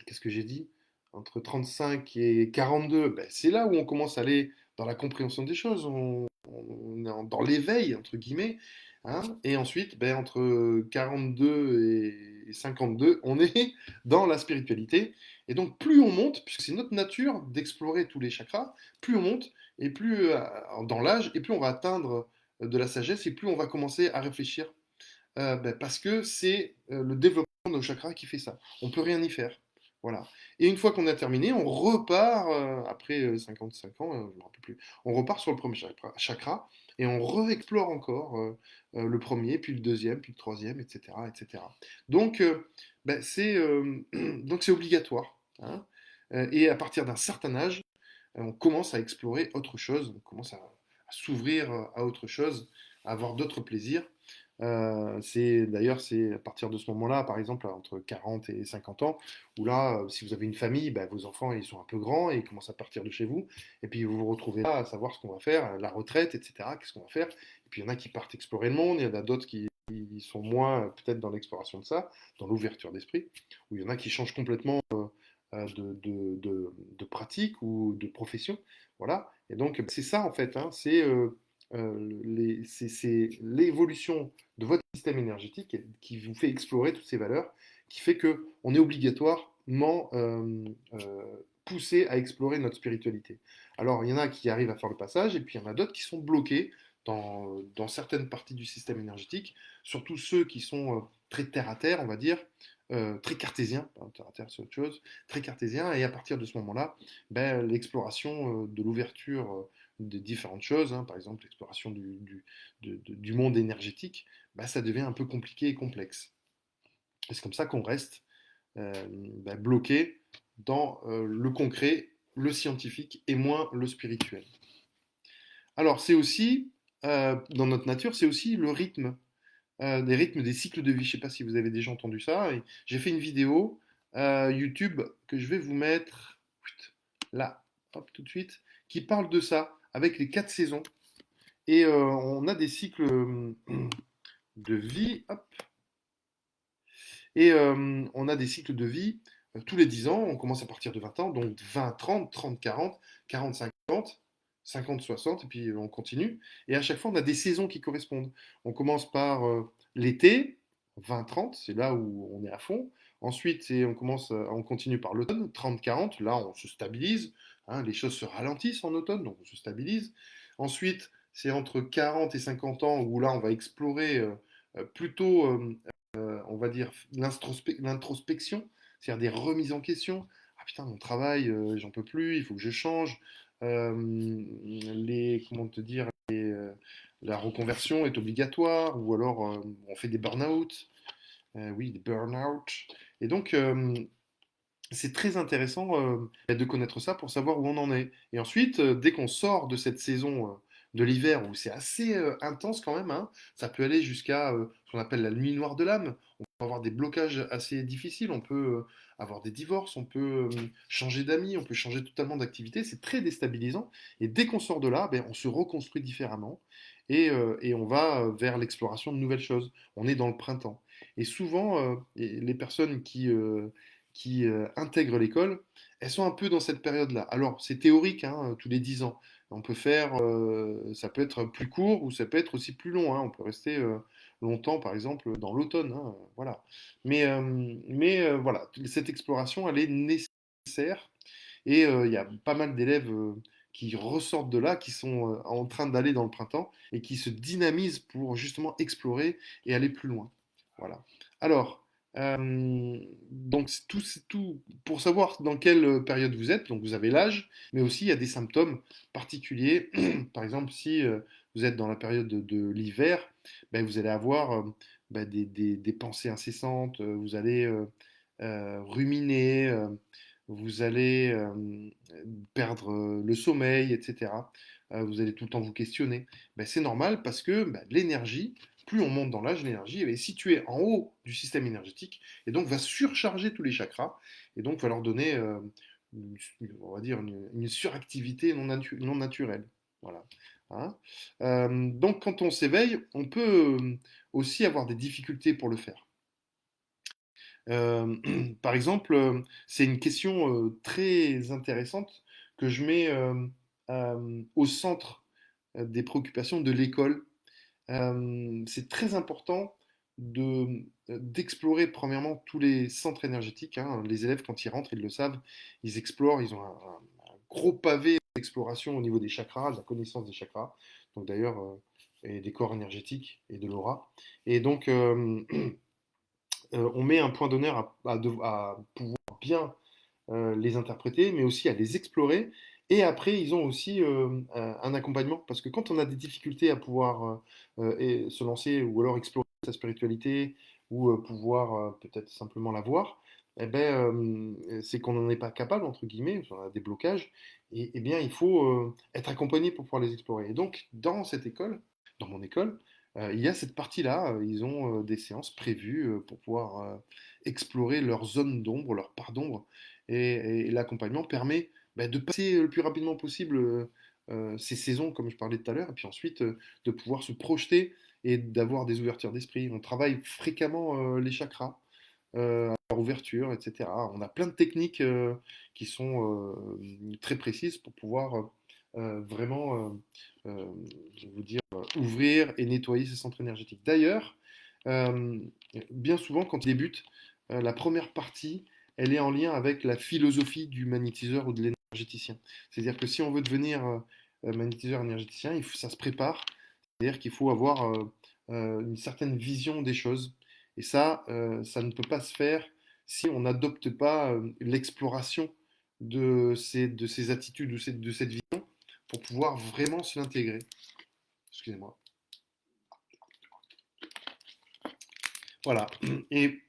qu'est-ce que j'ai dit? entre 35 et 42, ben, c'est là où on commence à aller dans la compréhension des choses, on est dans l'éveil, entre guillemets, hein. Et ensuite, ben, entre 42 et 52, on est dans la spiritualité. Et donc, plus on monte, puisque c'est notre nature d'explorer tous les chakras, plus on monte, et plus dans l'âge, et plus on va atteindre de la sagesse, et plus on va commencer à réfléchir ben, parce que c'est le développement de nos chakras qui fait ça. On peut rien y faire. Voilà. Et une fois qu'on a terminé, on repart, après 55 ans, je ne me rappelle plus, on repart sur le premier chakra et on réexplore encore le premier, puis le deuxième, puis le troisième, etc. etc. Donc, ben, donc c'est obligatoire, hein. Et à partir d'un certain âge, on commence à explorer autre chose, on commence à s'ouvrir à autre chose, à avoir d'autres plaisirs. C'est à partir de ce moment-là, par exemple, entre 40 et 50 ans, où là, si vous avez une famille, bah, vos enfants, ils sont un peu grands et ils commencent à partir de chez vous. Et puis vous vous retrouvez là à savoir ce qu'on va faire, la retraite, etc. Qu'est-ce qu'on va faire? Et puis il y en a qui partent explorer le monde, il y en a d'autres qui sont moins peut-être dans l'exploration de ça, dans l'ouverture d'esprit, ou il y en a qui changent complètement de pratique ou de profession. Voilà. Et donc c'est ça en fait, hein, c'est l'évolution de votre système énergétique qui vous fait explorer toutes ces valeurs, qui fait que on est obligatoirement poussé à explorer notre spiritualité. Alors, il y en a qui arrivent à faire le passage, et puis il y en a d'autres qui sont bloqués dans certaines parties du système énergétique, surtout ceux qui sont très terre à terre, on va dire, très cartésiens, terre à terre c'est autre chose, très cartésiens, et à partir de ce moment-là, ben, l'exploration de l'ouverture de différentes choses, hein, par exemple l'exploration du monde énergétique, bah, ça devient un peu compliqué et complexe. Et c'est comme ça qu'on reste bah, bloqué dans le concret, le scientifique et moins le spirituel. Alors c'est aussi, dans notre nature, c'est aussi le rythme, des rythmes des cycles de vie. Je ne sais pas si vous avez déjà entendu ça. J'ai fait une vidéo YouTube que je vais vous mettre là, hop, tout de suite, qui parle de ça, avec les 4 saisons. Et on a des cycles de vie, hop, et on a des cycles de vie tous les 10 ans. On commence à partir de 20 ans, donc 20, 30, 30, 40, 40, 50, 50, 60, et puis on continue. Et à chaque fois, on a des saisons qui correspondent. On commence par l'été, 20-30, c'est là où on est à fond. Ensuite, on continue par l'automne, 30-40, là on se stabilise, hein, les choses se ralentissent en automne, donc on se stabilise. Ensuite, c'est entre 40 et 50 ans où là on va explorer plutôt on va dire, l'introspection, c'est-à-dire des remises en question. Ah putain, mon travail, j'en peux plus, il faut que je change. Comment te dire, la reconversion est obligatoire, ou alors on fait des burn-out. Oui, des burn-out. Et donc, c'est très intéressant de connaître ça pour savoir où on en est. Et ensuite, dès qu'on sort de cette saison de l'hiver où c'est assez intense quand même, hein, ça peut aller jusqu'à ce qu'on appelle la nuit noire de l'âme. On peut avoir des blocages assez difficiles, on peut avoir des divorces, on peut changer d'amis, on peut changer totalement d'activité. C'est très déstabilisant. Et dès qu'on sort de là, ben, on se reconstruit différemment et on va vers l'exploration de nouvelles choses. On est dans le printemps. Et souvent, les personnes qui intègrent l'école, elles sont un peu dans cette période-là. Alors, c'est théorique, hein, tous les 10 ans. On peut faire, ça peut être plus court ou ça peut être aussi plus long, hein. On peut rester longtemps, par exemple, dans l'automne, hein, voilà. Mais voilà, cette exploration, elle est nécessaire et il y a pas mal d'élèves qui ressortent de là, qui sont en train d'aller dans le printemps et qui se dynamisent pour justement explorer et aller plus loin. Voilà. Alors, donc c'est tout pour savoir dans quelle période vous êtes. Donc vous avez l'âge, mais aussi il y a des symptômes particuliers. Par exemple, si vous êtes dans la période de l'hiver, ben, vous allez avoir ben, des pensées incessantes, vous allez ruminer, vous allez perdre le sommeil, etc. Vous allez tout le temps vous questionner. Ben, c'est normal parce que ben, l'énergie, plus on monte dans l'âge, l'énergie elle est située en haut du système énergétique et donc va surcharger tous les chakras et donc va leur donner, on va dire, une suractivité non naturelle. Voilà. Hein. Donc quand on s'éveille, on peut aussi avoir des difficultés pour le faire. Par exemple, c'est une question très intéressante que je mets au centre des préoccupations de l'école. C'est très important d'explorer premièrement tous les centres énergétiques, hein. Les élèves, quand ils rentrent, ils le savent, ils explorent, ils ont un gros pavé d'exploration au niveau des chakras, de la connaissance des chakras, donc d'ailleurs, et des corps énergétiques et de l'aura. Et donc, on met un point d'honneur à pouvoir bien les interpréter, mais aussi à les explorer. Et après, ils ont aussi un accompagnement, parce que quand on a des difficultés à pouvoir se lancer ou alors explorer sa spiritualité ou pouvoir peut-être simplement la voir, eh ben, c'est qu'on n'en est pas capable, entre guillemets, on a des blocages, et eh bien il faut être accompagné pour pouvoir les explorer. Et donc, dans cette école, dans mon école, il y a cette partie-là, ils ont des séances prévues pour pouvoir explorer leur zone d'ombre, leur part d'ombre, et l'accompagnement permet de passer le plus rapidement possible ces saisons, comme je parlais tout à l'heure, et puis ensuite de pouvoir se projeter et d'avoir des ouvertures d'esprit. On travaille fréquemment les chakras, leur ouverture, etc. On a plein de techniques qui sont très précises pour pouvoir vraiment, je vais vous dire, ouvrir et nettoyer ces centres énergétiques. D'ailleurs, euh, bien souvent, quand ils débutent, la première partie, elle est en lien avec la philosophie du magnétiseur ou de l'énergéticien. C'est-à-dire que si on veut devenir magnétiseur énergéticien, ça se prépare. C'est-à-dire qu'il faut avoir une certaine vision des choses. Et ça ne peut pas se faire si on n'adopte pas l'exploration de ces attitudes, de cette vision, pour pouvoir vraiment se l'intégrer. Excusez-moi. Voilà. Et,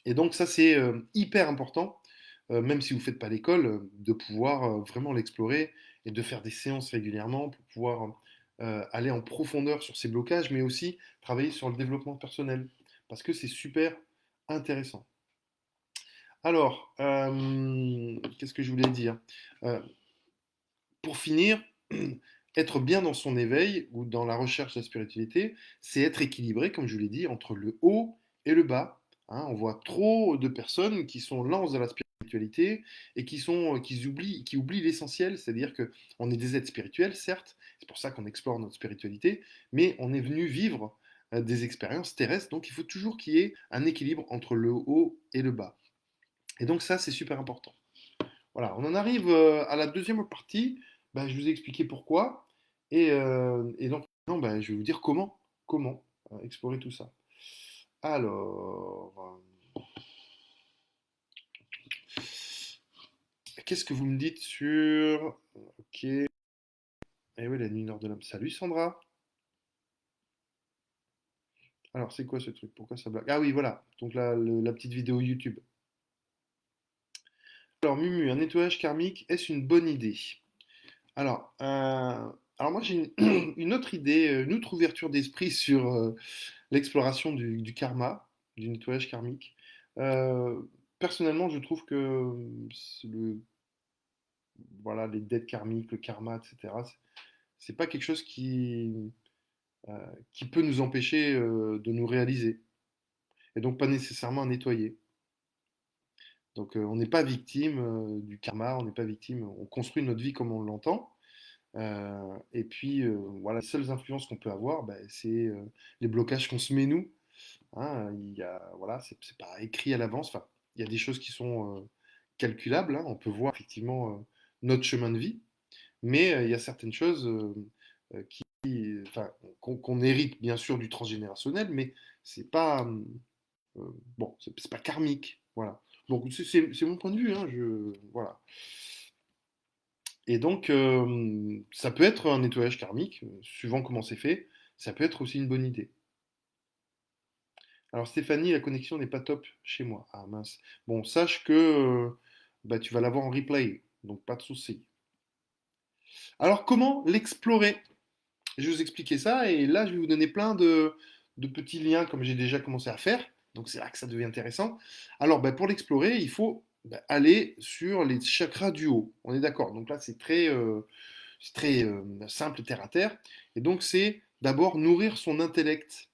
et donc ça, c'est hyper important, même si vous ne faites pas l'école, de pouvoir vraiment l'explorer et de faire des séances régulièrement pour pouvoir aller en profondeur sur ces blocages, mais aussi travailler sur le développement personnel, parce que c'est super intéressant. Alors, qu'est-ce que je voulais dire? Euh, pour finir, être bien dans son éveil ou dans la recherche de la spiritualité, c'est être équilibré, comme je vous l'ai dit, entre le haut et le bas. Hein. On voit trop de personnes qui sont lances dans la spiritualité et qui oublient l'essentiel, c'est-à-dire que on est des êtres spirituels, certes, c'est pour ça qu'on explore notre spiritualité, mais on est venu vivre des expériences terrestres, donc il faut toujours qu'il y ait un équilibre entre le haut et le bas. Et donc ça, c'est super important. Voilà, on en arrive à la deuxième partie. Ben, je vous ai expliqué pourquoi. Et donc, maintenant, ben, je vais vous dire comment explorer tout ça. Alors, qu'est-ce que vous me dites sur... Ok. Eh oui, la nuit nord de l'âme. Salut Sandra. Alors, c'est quoi ce truc? Pourquoi ça blague? Ah oui, voilà. Donc la petite vidéo YouTube. Alors, Mumu, un nettoyage karmique, est-ce une bonne idée? Alors moi j'ai une autre idée, une autre ouverture d'esprit sur l'exploration du karma, du nettoyage karmique. Euh, Personnellement, je trouve que voilà, les dettes karmiques, le karma, etc., c'est pas quelque chose qui peut nous empêcher de nous réaliser, et donc pas nécessairement à nettoyer. Donc on n'est pas victime du karma, on n'est pas victime, on construit notre vie comme on l'entend. Et puis voilà, les seules influences qu'on peut avoir, ben, c'est les blocages qu'on se met nous. Hein, voilà, c'est pas écrit à l'avance. Enfin, il y a des choses qui sont calculables, hein. On peut voir effectivement notre chemin de vie, mais il y a certaines choses enfin, qu'on hérite bien sûr du transgénérationnel, mais c'est pas bon, c'est pas karmique. Voilà. Donc c'est mon point de vue. Hein, voilà. Et donc ça peut être un nettoyage karmique, suivant comment c'est fait. Ça peut être aussi une bonne idée. Alors Stéphanie, la connexion n'est pas top chez moi. Ah mince. Bon, sache que bah, tu vas l'avoir en replay, donc pas de souci. Alors comment l'explorer? Je vais vous expliquer ça et là je vais vous donner plein de petits liens comme j'ai déjà commencé à faire. Donc c'est là que ça devient intéressant. Alors bah, pour l'explorer, il faut bah, aller sur les chakras du haut. On est d'accord. Donc là c'est très simple, terre à terre. Et donc c'est d'abord nourrir son intellect,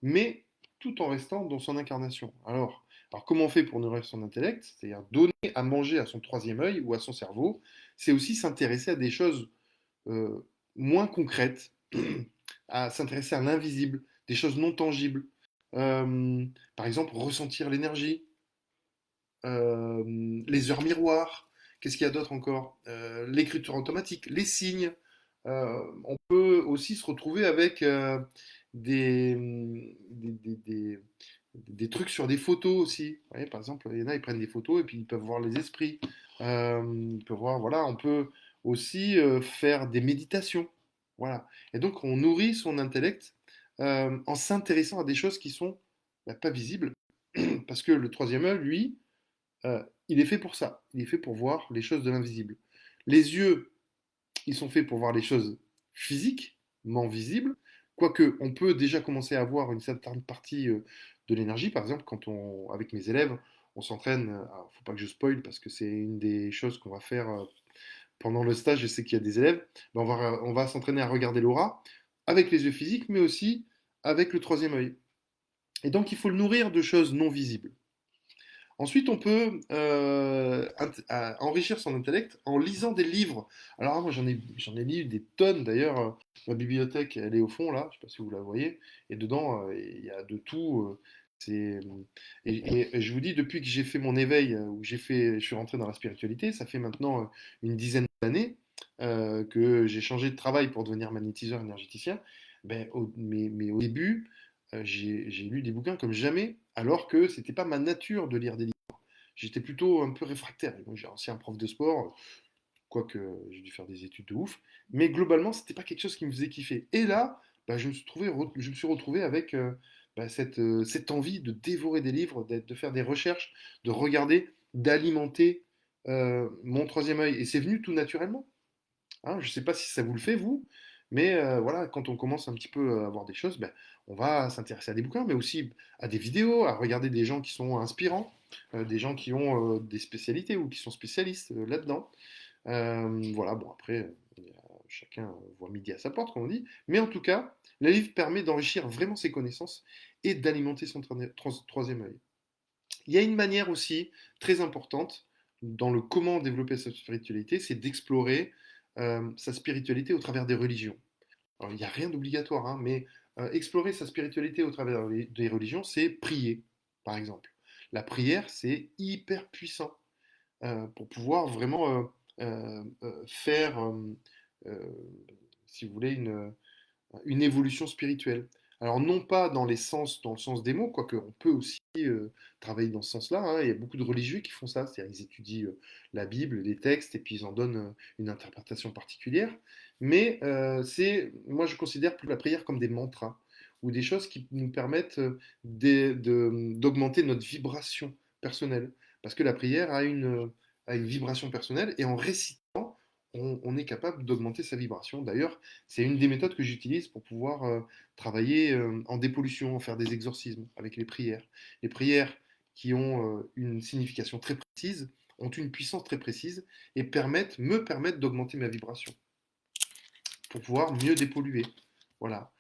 mais tout en restant dans son incarnation. Alors Alors comment on fait pour nourrir son intellect? C'est-à-dire donner à manger à son troisième œil ou à son cerveau. C'est aussi s'intéresser à des choses euh, moins concrètes, à s'intéresser à l'invisible, des choses non tangibles. Par exemple, ressentir l'énergie, les heures miroirs. Qu'est-ce qu'il y a d'autre encore? L'écriture automatique, les signes. On peut aussi se retrouver avec des, des, des- des- des trucs sur des photos aussi. Vous voyez, par exemple, il y en a, ils prennent des photos et puis ils peuvent voir les esprits. Ils peuvent voir, voilà, on peut aussi faire des méditations. Voilà. Et donc, on nourrit son intellect en s'intéressant à des choses qui sont pas visibles. Parce que le troisième œil, lui, il est fait pour ça. Il est fait pour voir les choses de l'invisible. Les yeux, ils sont faits pour voir les choses physiquement visibles, quoique on peut déjà commencer à voir une certaine partie de l'énergie. Par exemple, avec mes élèves, on s'entraîne, alors, faut pas que je spoil parce que c'est une des choses qu'on va faire pendant le stage, je sais qu'il y a des élèves, ben on va s'entraîner à regarder l'aura avec les yeux physiques, mais aussi avec le troisième œil. Et donc, il faut le nourrir de choses non visibles. Ensuite, on peut enrichir son intellect en lisant des livres. Alors moi, j'en ai lu des tonnes. D'ailleurs, ma bibliothèque, elle est au fond là. Je ne sais pas si vous la voyez. Et dedans, il y a de tout. C'est et je vous dis, depuis que j'ai fait mon éveil, où je suis rentré dans la spiritualité, ça fait maintenant une dizaine d'années que j'ai changé de travail pour devenir magnétiseur énergéticien. Mais au début, j'ai lu des bouquins comme jamais, alors que c'était pas ma nature de lire des livres. J'étais plutôt un peu réfractaire. Moi, j'ai ancien prof de sport, quoique j'ai dû faire des études de ouf, mais globalement, c'était pas quelque chose qui me faisait kiffer. Et là, bah, je me suis retrouvé avec cette envie de dévorer des livres, de faire des recherches, de regarder, d'alimenter mon troisième œil. Et c'est venu tout naturellement. Hein, je ne sais pas si ça vous le fait, vous, mais voilà, quand on commence un petit peu à voir des choses, ben, on va s'intéresser à des bouquins, mais aussi à des vidéos, à regarder des gens qui sont inspirants, des gens qui ont des spécialités ou qui sont spécialistes là-dedans. Voilà, bon, après, chacun voit midi à sa porte, comme on dit, mais en tout cas, le livre permet d'enrichir vraiment ses connaissances et d'alimenter son troisième œil. Il y a une manière aussi très importante dans le comment développer sa spiritualité, c'est d'explorer sa spiritualité au travers des religions. Alors, il n'y a rien d'obligatoire, hein, mais explorer sa spiritualité au travers des religions, c'est prier, par exemple. La prière, c'est hyper puissant pour pouvoir vraiment faire, euh, si vous voulez, une évolution spirituelle. Alors non pas dans le sens des mots, quoique on peut aussi travailler dans ce sens-là, hein. Il y a beaucoup de religieux qui font ça, c'est-à-dire ils étudient la Bible, les textes, et puis ils en donnent une interprétation particulière. Mais moi je considère plus la prière comme des mantras, ou des choses qui nous permettent d'augmenter notre vibration personnelle. Parce que la prière a une vibration personnelle, et en récitant, on est capable d'augmenter sa vibration. D'ailleurs, c'est une des méthodes que j'utilise pour pouvoir travailler en dépollution, faire des exorcismes avec les prières. Les prières qui ont une signification très précise ont une puissance très précise et me permettent d'augmenter ma vibration pour pouvoir mieux dépolluer. Voilà.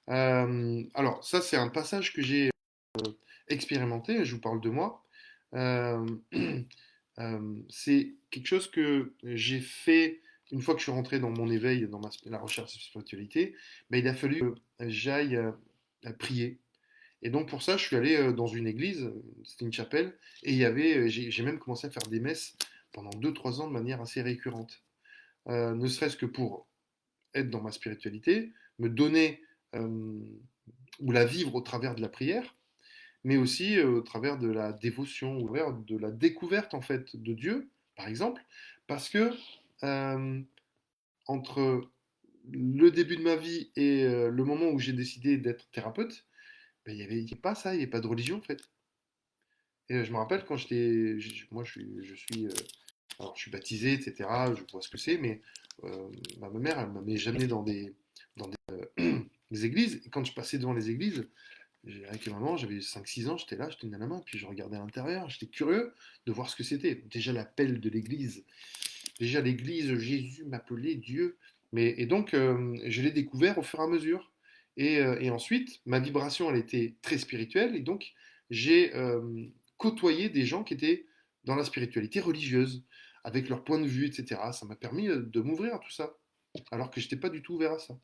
Alors, ça, c'est un passage que j'ai expérimenté, je vous parle de moi. Euh, c'est quelque chose que j'ai fait une fois que je suis rentré dans mon éveil, dans la recherche de spiritualité. Ben, il a fallu que j'aille prier. Et donc pour ça, je suis allé dans une église, c'était une chapelle, et j'ai même commencé à faire des messes pendant 2 3 ans de manière assez récurrente. Ne serait-ce que pour être dans ma spiritualité, me donner euh, ou la vivre au travers de la prière, mais aussi au travers de la dévotion, au travers de la découverte en fait de Dieu, par exemple, parce que euh, entre le début de ma vie et le moment où j'ai décidé d'être thérapeute, ben, il y avait pas ça, il n'y avait pas de religion en fait. Et je me rappelle quand moi alors, je suis baptisé, etc. Je vois ce que c'est, mais ma mère, elle ne m'avait jamais dans des églises. Et quand je passais devant les églises, avec maman, j'avais 5 6 ans, j'étais là, j'étais une la main, puis je regardais à l'intérieur, j'étais curieux de voir ce que c'était. Déjà l'appel de l'église, déjà l'église, Jésus m'appelait Dieu. Et donc, je l'ai découvert au fur et à mesure. Et ensuite, ma vibration, elle était très spirituelle, et donc j'ai côtoyer des gens qui étaient dans la spiritualité religieuse, avec leur point de vue, etc. Ça m'a permis de m'ouvrir à tout ça, alors que je n'étais pas du tout ouvert à ça.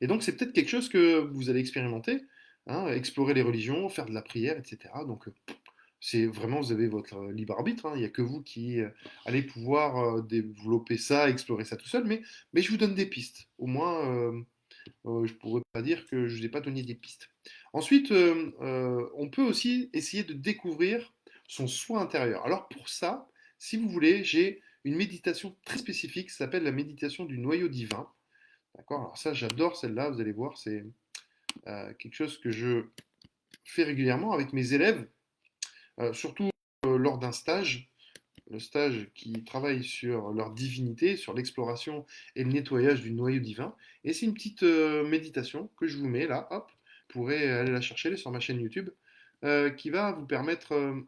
Et donc c'est peut-être quelque chose que vous allez expérimenter, hein, explorer les religions, faire de la prière, etc. Donc c'est vraiment, vous avez votre libre arbitre, hein. Il n'y a que vous qui allez pouvoir développer ça, explorer ça tout seul, mais je vous donne des pistes. Au moins, je ne pourrais pas dire que je ne vous ai pas donné des pistes. Ensuite, on peut aussi essayer de découvrir son soi intérieur. Alors pour ça, si vous voulez, j'ai une méditation très spécifique qui s'appelle la méditation du noyau divin. D'accord? Alors ça, j'adore celle-là, vous allez voir, c'est quelque chose que je fais régulièrement avec mes élèves, surtout lors d'un stage, le stage qui travaille sur leur divinité, sur l'exploration et le nettoyage du noyau divin. Et c'est une petite méditation que je vous mets là, hop, vous pourrez aller la chercher sur ma chaîne YouTube, qui va vous permettre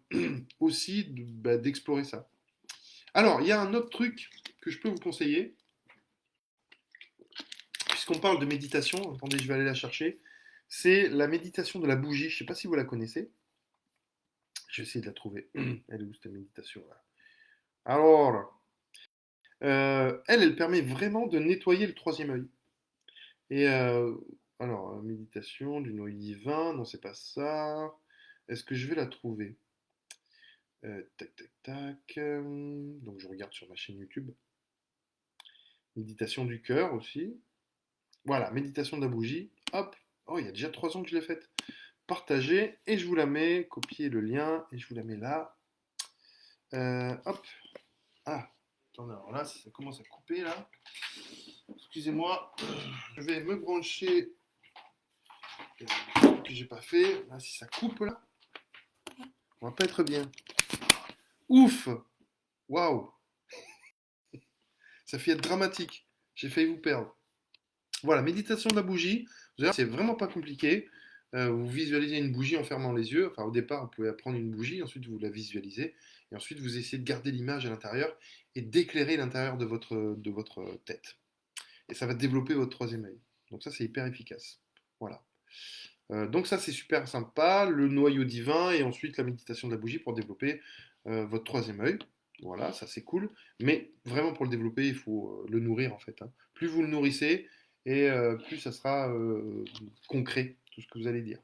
aussi d'explorer ça. Alors, il y a un autre truc que je peux vous conseiller, puisqu'on parle de méditation, attendez, je vais aller la chercher, c'est la méditation de la bougie, je ne sais pas si vous la connaissez, je vais essayer de la trouver. Elle est où cette méditation là? Alors, elle permet vraiment de nettoyer le troisième œil. Et alors, méditation du noyau divin, non, c'est pas ça. Est-ce que je vais la trouver? Tac, tac, tac. Donc, je regarde sur ma chaîne YouTube. Méditation du cœur aussi. Voilà, méditation de la bougie. Hop. Oh, il y a déjà 3 ans que je l'ai faite. Partager et je vous la mets. Copier le lien et je vous la mets là. Hop. Ah, attendez, alors là, ça commence à couper là. Excusez-moi, je vais me brancher que j'ai pas fait. Là, si ça coupe là, on va pas être bien. Ouf! Waouh! Ça fait être dramatique. J'ai failli vous perdre. Voilà, méditation de la bougie. C'est vraiment pas compliqué. Vous visualisez une bougie en fermant les yeux. Enfin, au départ, vous pouvez prendre une bougie, ensuite vous la visualisez, et ensuite vous essayez de garder l'image à l'intérieur et d'éclairer l'intérieur de votre tête. Et ça va développer votre troisième œil. Donc ça, c'est hyper efficace. Voilà. Donc ça, c'est super sympa. Le noyau divin et ensuite la méditation de la bougie pour développer votre troisième œil. Voilà, ça c'est cool. Mais vraiment pour le développer, il faut le nourrir en fait, hein. Plus vous le nourrissez et plus ça sera concret, tout ce que vous allez dire.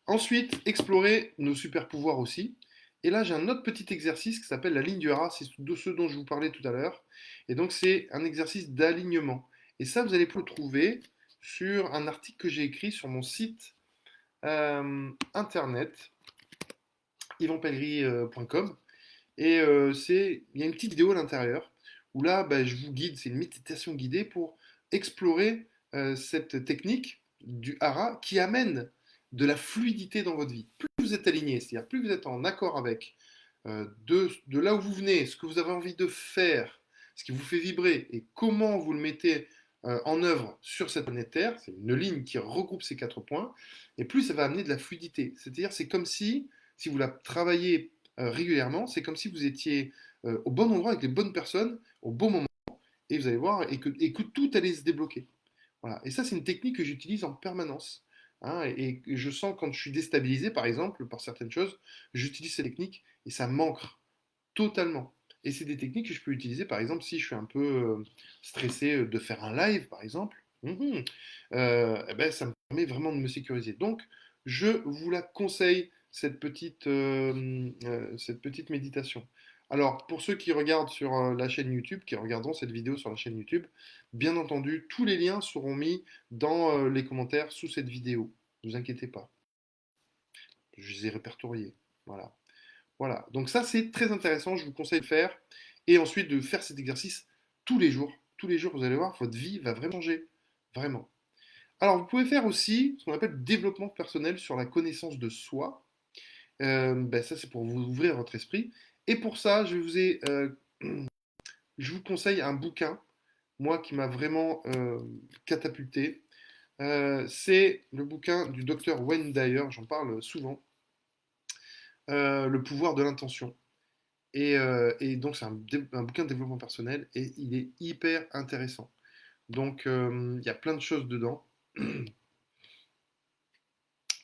Ensuite, explorer nos super pouvoirs aussi. Et là, j'ai un autre petit exercice qui s'appelle la ligne du rat. C'est de ce dont je vous parlais tout à l'heure. Et donc, c'est un exercice d'alignement. Et ça, vous allez pouvoir le trouver sur un article que j'ai écrit sur mon site internet, yvanpellery.com. Et il y a une petite vidéo à l'intérieur où là, bah, je vous guide. C'est une méditation guidée pour explorer cette technique du hara qui amène de la fluidité dans votre vie. Plus vous êtes aligné, c'est-à-dire plus vous êtes en accord avec de là où vous venez, ce que vous avez envie de faire, ce qui vous fait vibrer et comment vous le mettez en œuvre sur cette planète Terre, c'est une ligne qui regroupe ces 4 points, et plus ça va amener de la fluidité. C'est-à-dire c'est comme si vous la travaillez régulièrement, c'est comme si vous étiez au bon endroit avec les bonnes personnes, au bon moment, et vous allez voir, et que tout allait se débloquer. Voilà. Et ça, c'est une technique que j'utilise en permanence, hein, et je sens quand je suis déstabilisé, par exemple, par certaines choses, j'utilise ces techniques et ça m'ancre totalement. Et c'est des techniques que je peux utiliser, par exemple, si je suis un peu stressé de faire un live, par exemple. Eh ben, ça me permet vraiment de me sécuriser. Donc, je vous la conseille, cette petite méditation. Alors, pour ceux qui regardent sur la chaîne YouTube, qui regarderont cette vidéo sur la chaîne YouTube, bien entendu, tous les liens seront mis dans les commentaires sous cette vidéo. Ne vous inquiétez pas. Je les ai répertoriés. Voilà. Voilà. Donc ça, c'est très intéressant. Je vous conseille de faire. Et ensuite, de faire cet exercice tous les jours. Tous les jours, vous allez voir, votre vie va vraiment changer. Vraiment. Alors, vous pouvez faire aussi ce qu'on appelle le développement personnel sur la connaissance de soi. Ben, ça, c'est pour vous ouvrir votre esprit. Et pour ça, je vous conseille un bouquin, moi, qui m'a vraiment catapulté. C'est le bouquin du docteur Wayne Dyer, j'en parle souvent, Le pouvoir de l'intention. Et donc, c'est un bouquin de développement personnel et il est hyper intéressant. Donc, il y a plein de choses dedans.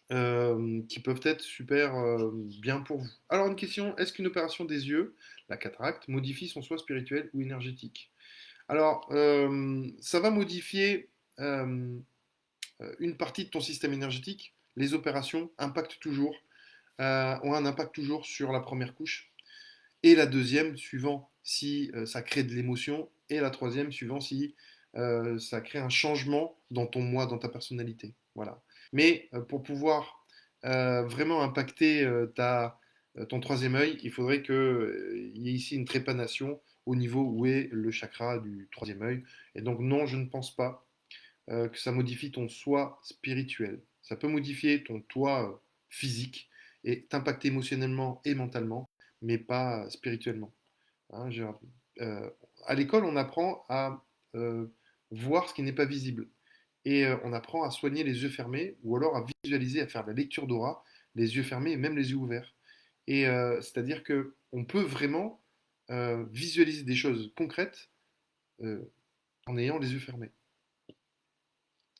qui peuvent être super bien pour vous. Alors une question, est-ce qu'une opération des yeux, la cataracte, modifie son soi spirituel ou énergétique? Alors, ça va modifier euh, une partie de ton système énergétique. Les opérations impactent toujours, ont un impact toujours sur la première couche, et la deuxième, suivant si ça crée de l'émotion, et la troisième, suivant si ça crée un changement dans ton moi, dans ta personnalité. Voilà. Mais pour pouvoir vraiment impacter ton troisième œil, il faudrait qu'il y ait ici une trépanation au niveau où est le chakra du troisième œil. Et donc non, je ne pense pas que ça modifie ton soi spirituel. Ça peut modifier ton toi physique et t'impacter émotionnellement et mentalement, mais pas spirituellement. Hein, euh, à l'école, on apprend à euh, voir ce qui n'est pas visible. Et on apprend à soigner les yeux fermés, ou alors à visualiser, à faire de la lecture d'aura, les yeux fermés et même les yeux ouverts. Et c'est-à-dire que on peut vraiment visualiser des choses concrètes euh, en ayant les yeux fermés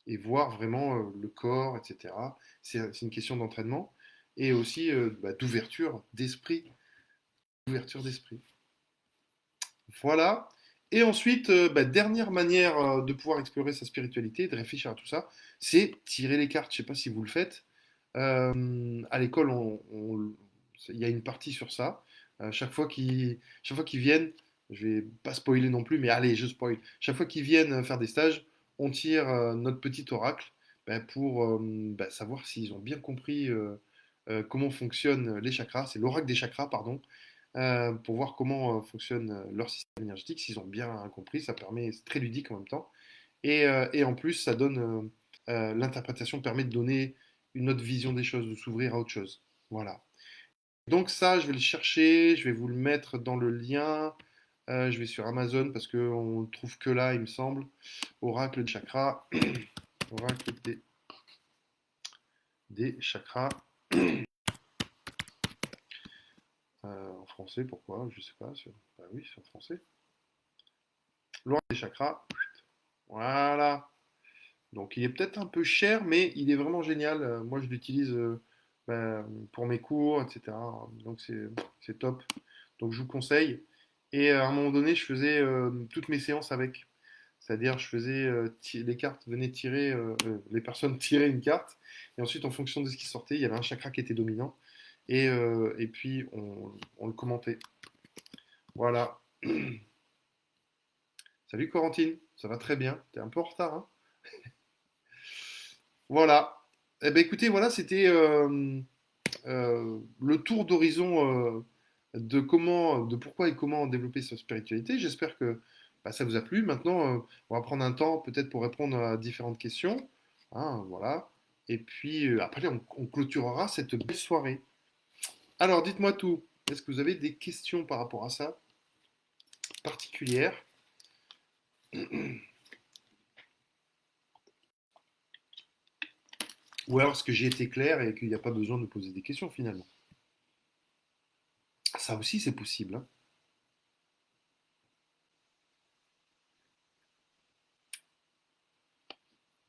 et voir vraiment le corps, etc. C'est une question d'entraînement et aussi d'ouverture d'esprit. Ouverture d'esprit. Voilà. Et ensuite, dernière manière de pouvoir explorer sa spiritualité, de réfléchir à tout ça, c'est tirer les cartes. Je ne sais pas si vous le faites. À l'école, il y a une partie sur ça. Chaque fois qu'ils viennent, je vais pas spoiler non plus, mais allez, je spoil. Chaque fois qu'ils viennent faire des stages, on tire notre petit oracle pour savoir s'ils ont bien compris comment fonctionnent les chakras. C'est l'oracle des chakras, pardon, pour voir comment fonctionne leur système énergétique. S'ils ont bien compris, ça permet, c'est très ludique en même temps. Et en plus, ça donne l'interprétation permet de donner une autre vision des choses, de s'ouvrir à autre chose. Voilà. Donc ça, je vais le chercher, je vais vous le mettre dans le lien. Je vais sur Amazon parce qu'on ne le trouve que là, il me semble. Oracle de chakra. Oracle des chakras. En français, pourquoi? Je sais pas. Bah oui, c'est en français. L'oracle des chakras. Voilà. Donc il est peut-être un peu cher, mais il est vraiment génial. Moi, je l'utilise pour mes cours, etc. Donc c'est top. Donc je vous conseille. Et à un moment donné, je faisais toutes mes séances avec. C'est-à-dire, je faisais les cartes venaient tirer, les personnes tiraient une carte, et ensuite, en fonction de ce qui sortait, il y avait un chakra qui était dominant, et puis on le commentait. Voilà. Salut Corentine, ça va très bien. T'es un peu en retard, hein? Voilà. Eh ben écoutez, voilà, c'était le tour d'horizon de pourquoi et comment développer sa spiritualité. J'espère que ça vous a plu. Maintenant, on va prendre un temps peut-être pour répondre à différentes questions. Hein, voilà. Et puis après, on clôturera cette belle soirée. Alors, dites-moi tout. Est-ce que vous avez des questions par rapport à ça, particulières? Ou alors est-ce que j'ai été clair et qu'il n'y a pas besoin de poser des questions finalement? Ça aussi, c'est possible. Hein.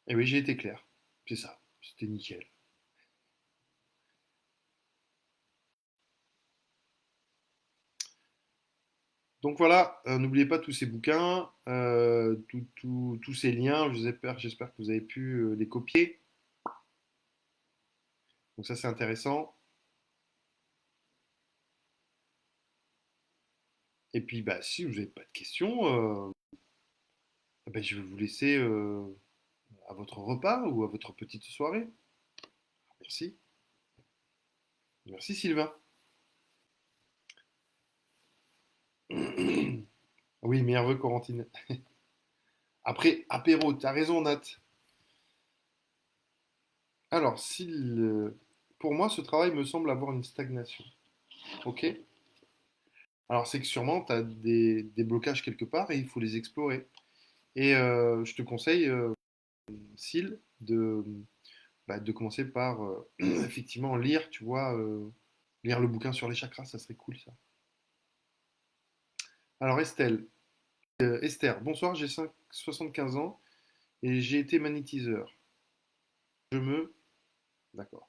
Et oui, j'ai été clair. C'est ça. C'était nickel. Donc voilà, n'oubliez pas tous ces bouquins, tous ces liens, j'espère que vous avez pu les copier. Donc ça c'est intéressant. Et puis si vous n'avez pas de questions, je vais vous laisser à votre repas ou à votre petite soirée. Merci. Merci Sylvain. Oui, meilleur vœu Corentine. Après, apéro, t'as raison Nat. Alors, pour moi, ce travail me semble avoir une stagnation. Ok? Alors c'est que sûrement tu as des blocages quelque part et il faut les explorer. Et je te conseille, Syl, de commencer par effectivement lire, tu vois, lire le bouquin sur les chakras, ça serait cool ça. Alors Esther, bonsoir, j'ai 75 ans et j'ai été magnétiseur. Je me... D'accord.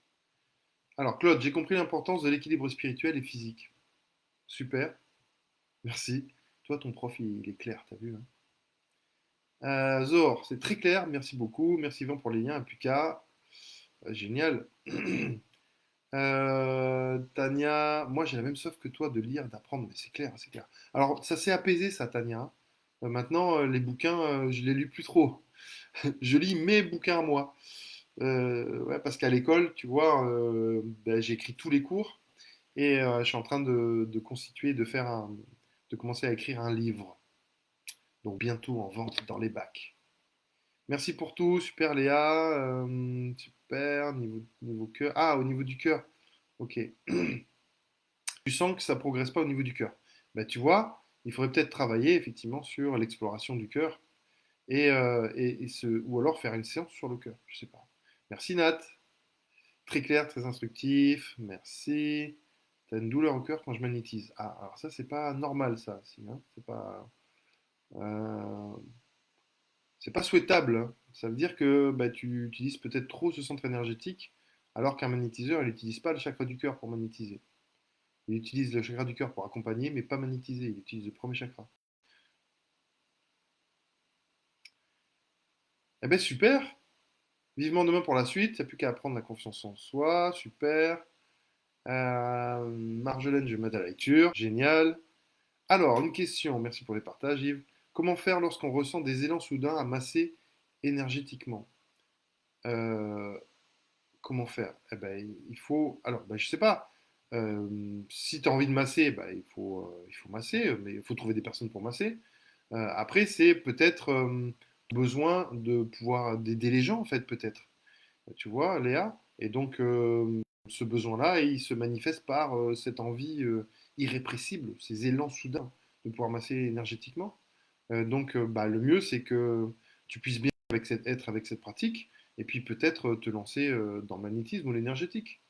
Alors, Claude, j'ai compris l'importance de l'équilibre spirituel et physique. Super, merci. Toi, ton prof, il est clair, t'as vu, hein. Zor, c'est très clair, merci beaucoup. Merci Yvan pour les liens, Apuka. Génial. Tania, moi j'ai la même soif que toi de lire, d'apprendre, mais c'est clair, c'est clair. Alors, ça s'est apaisé, ça, Tania. Maintenant, les bouquins, je les lis plus trop. Je lis mes bouquins à moi. Ouais, parce qu'à l'école, tu vois, ben, j'écris tous les cours et je suis en train de constituer, de commencer à écrire un livre. Donc bientôt en vente dans les bacs. Merci pour tout, super Léa, super, niveau cœur. Ah, au niveau du cœur, ok. Tu sens que ça progresse pas au niveau du cœur. Bah, tu vois, il faudrait peut-être travailler effectivement sur l'exploration du cœur ou alors faire une séance sur le cœur, je sais pas. Merci Nat, très clair, très instructif, merci. T'as une douleur au cœur quand je magnétise. Ah, alors ça c'est pas normal ça, si, hein. Euh, c'est pas souhaitable, hein. Ça veut dire que bah, tu utilises peut-être trop ce centre énergétique, alors qu'un magnétiseur, il n'utilise pas le chakra du cœur pour magnétiser. Il utilise le chakra du cœur pour accompagner, mais pas magnétiser. Il utilise le premier chakra. Eh ben super! Vivement demain pour la suite. Il n'y a plus qu'à apprendre la confiance en soi. Super. Marjolaine, je vais mettre à la lecture. Génial. Alors, une question. Merci pour les partages, Yves. Comment faire lorsqu'on ressent des élans soudains à masser énergétiquement? Euh, Comment faire? Eh ben, il faut. Alors, ben, je sais pas. Si tu as envie de masser, ben, il faut masser, mais il faut trouver des personnes pour masser. Après, c'est peut-être besoin de pouvoir d'aider les gens, en fait, peut-être. Tu vois, Léa? Et donc, ce besoin-là, il se manifeste par cette envie irrépressible, ces élans soudains de pouvoir masser énergétiquement. Donc, bah, le mieux, c'est que tu puisses bien être avec cette pratique, et puis peut-être te lancer dans le magnétisme ou l'énergétique.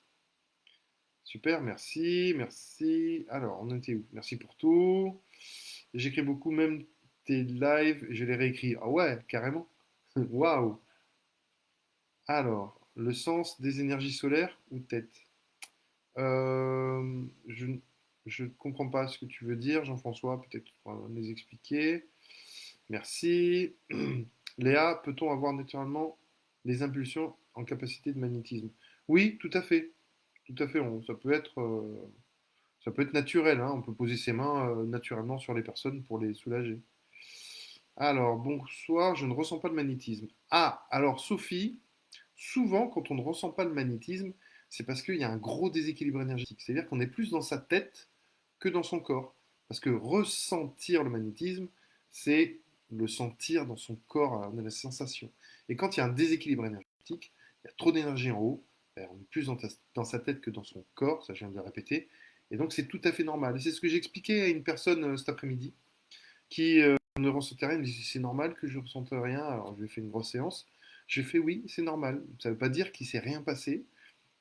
Super, merci, merci. Alors, on était où? Merci pour tout. J'écris beaucoup, même tes lives, je les réécris. Ah ouais, carrément. Waouh. Alors, le sens des énergies solaires ou tête? Euh, je ne comprends pas ce que tu veux dire, Jean-François. Peut-être tu pourras les expliquer. Merci. Léa, peut-on avoir naturellement les impulsions en capacité de magnétisme? Oui, tout à fait. Tout à fait. Ça peut être naturel, hein. On peut poser ses mains naturellement sur les personnes pour les soulager. Alors, bonsoir, je ne ressens pas de magnétisme. Ah, alors Sophie, souvent quand on ne ressent pas le magnétisme, c'est parce qu'il y a un gros déséquilibre énergétique. C'est-à-dire qu'on est plus dans sa tête que dans son corps. Parce que ressentir le magnétisme, c'est le sentir dans son corps, on a la sensation. Et quand il y a un déséquilibre énergétique, il y a trop d'énergie en haut, ben, on est plus dans sa tête que dans son corps, ça je viens de le répéter. Et donc c'est tout à fait normal. Et c'est ce que j'ai expliqué à une personne cet après-midi qui ne ressentait rien. Il me dit c'est normal que je ne ressente rien. Alors je lui ai fait une grosse séance. J'ai fait oui, c'est normal. Ça ne veut pas dire qu'il ne s'est rien passé,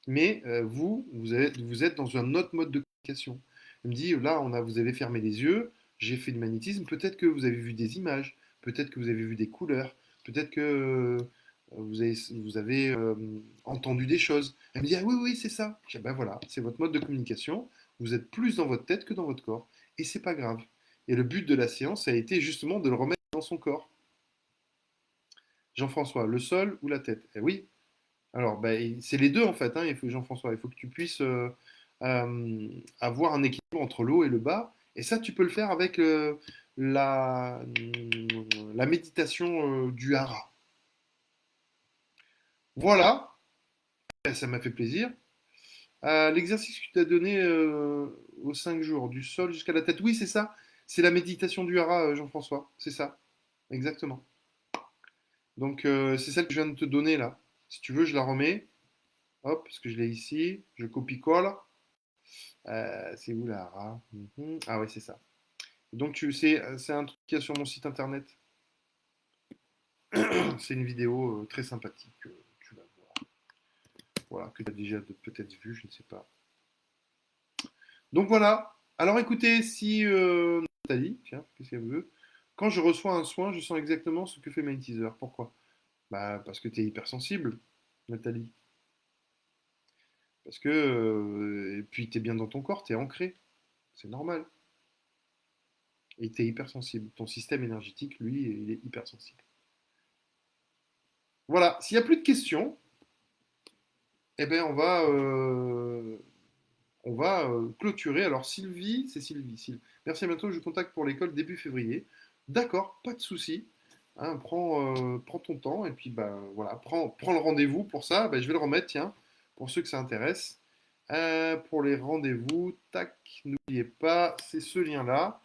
mais vous êtes dans un autre mode de communication. Il me dit là, vous avez fermé les yeux, j'ai fait du magnétisme. Peut-être que vous avez vu des images, peut-être que vous avez vu des couleurs, peut-être que vous avez entendu des choses. Elle me dit ah oui, oui, c'est ça. Je dis, ben voilà, c'est votre mode de communication. Vous êtes plus dans votre tête que dans votre corps. Et c'est pas grave. Et le but de la séance a été justement de le remettre dans son corps. Jean-François, le sol ou la tête? Eh oui. Alors, ben, c'est les deux en fait, hein, Jean-François. Il faut que tu puisses avoir un équilibre entre le haut et le bas. Et ça, tu peux le faire avec la méditation du hara. Voilà, ça m'a fait plaisir. L'exercice que tu as donné aux 5 jours, du sol jusqu'à la tête, oui, c'est ça. C'est la méditation du hara, Jean-François. C'est ça, exactement. Donc, c'est celle que je viens de te donner là. Si tu veux, je la remets. Hop, parce que je l'ai ici. Je copie-colle. C'est où là? Ah oui, c'est ça. Donc c'est un truc qu'il y a sur mon site internet. C'est une vidéo très sympathique. Tu vas voir. Voilà, que tu as déjà peut-être vu, je ne sais pas. Donc voilà. Alors écoutez, si Nathalie, tiens, qu'est-ce qu'elle veut? Quand je reçois un soin, je sens exactement ce que fait Magnétiseur. Pourquoi? Bah parce que tu es hypersensible, Nathalie. Parce que, et puis t'es bien dans ton corps, t'es ancré, c'est normal. Et t'es hypersensible. Ton système énergétique, lui, il est hypersensible. Voilà, s'il n'y a plus de questions, eh ben on va clôturer. Alors Sylvie, c'est Sylvie. Merci à bientôt, je vous contacte pour l'école début février. D'accord, pas de souci. Hein, prends ton temps et puis bah, voilà, prends le rendez-vous pour ça. Bah, je vais le remettre, tiens, pour ceux que ça intéresse. Pour les rendez-vous, tac, n'oubliez pas, c'est ce lien-là.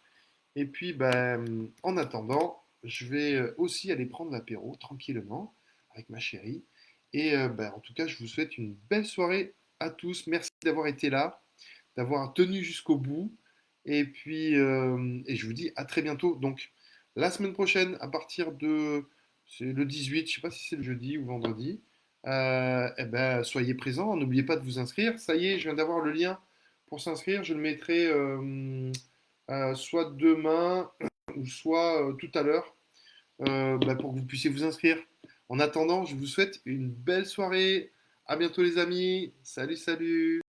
Et puis bah, en attendant, je vais aussi aller prendre l'apéro tranquillement avec ma chérie. Et bah, en tout cas, je vous souhaite une belle soirée à tous. Merci d'avoir été là, d'avoir tenu jusqu'au bout. Et puis, et je vous dis à très bientôt. Donc, la semaine prochaine, à partir de, c'est le 18, je ne sais pas si c'est le jeudi ou vendredi, eh ben, soyez présents. N'oubliez pas de vous inscrire. Ça y est, je viens d'avoir le lien pour s'inscrire. Je le mettrai soit demain ou soit tout à l'heure bah, pour que vous puissiez vous inscrire. En attendant, je vous souhaite une belle soirée. À bientôt les amis. Salut, salut.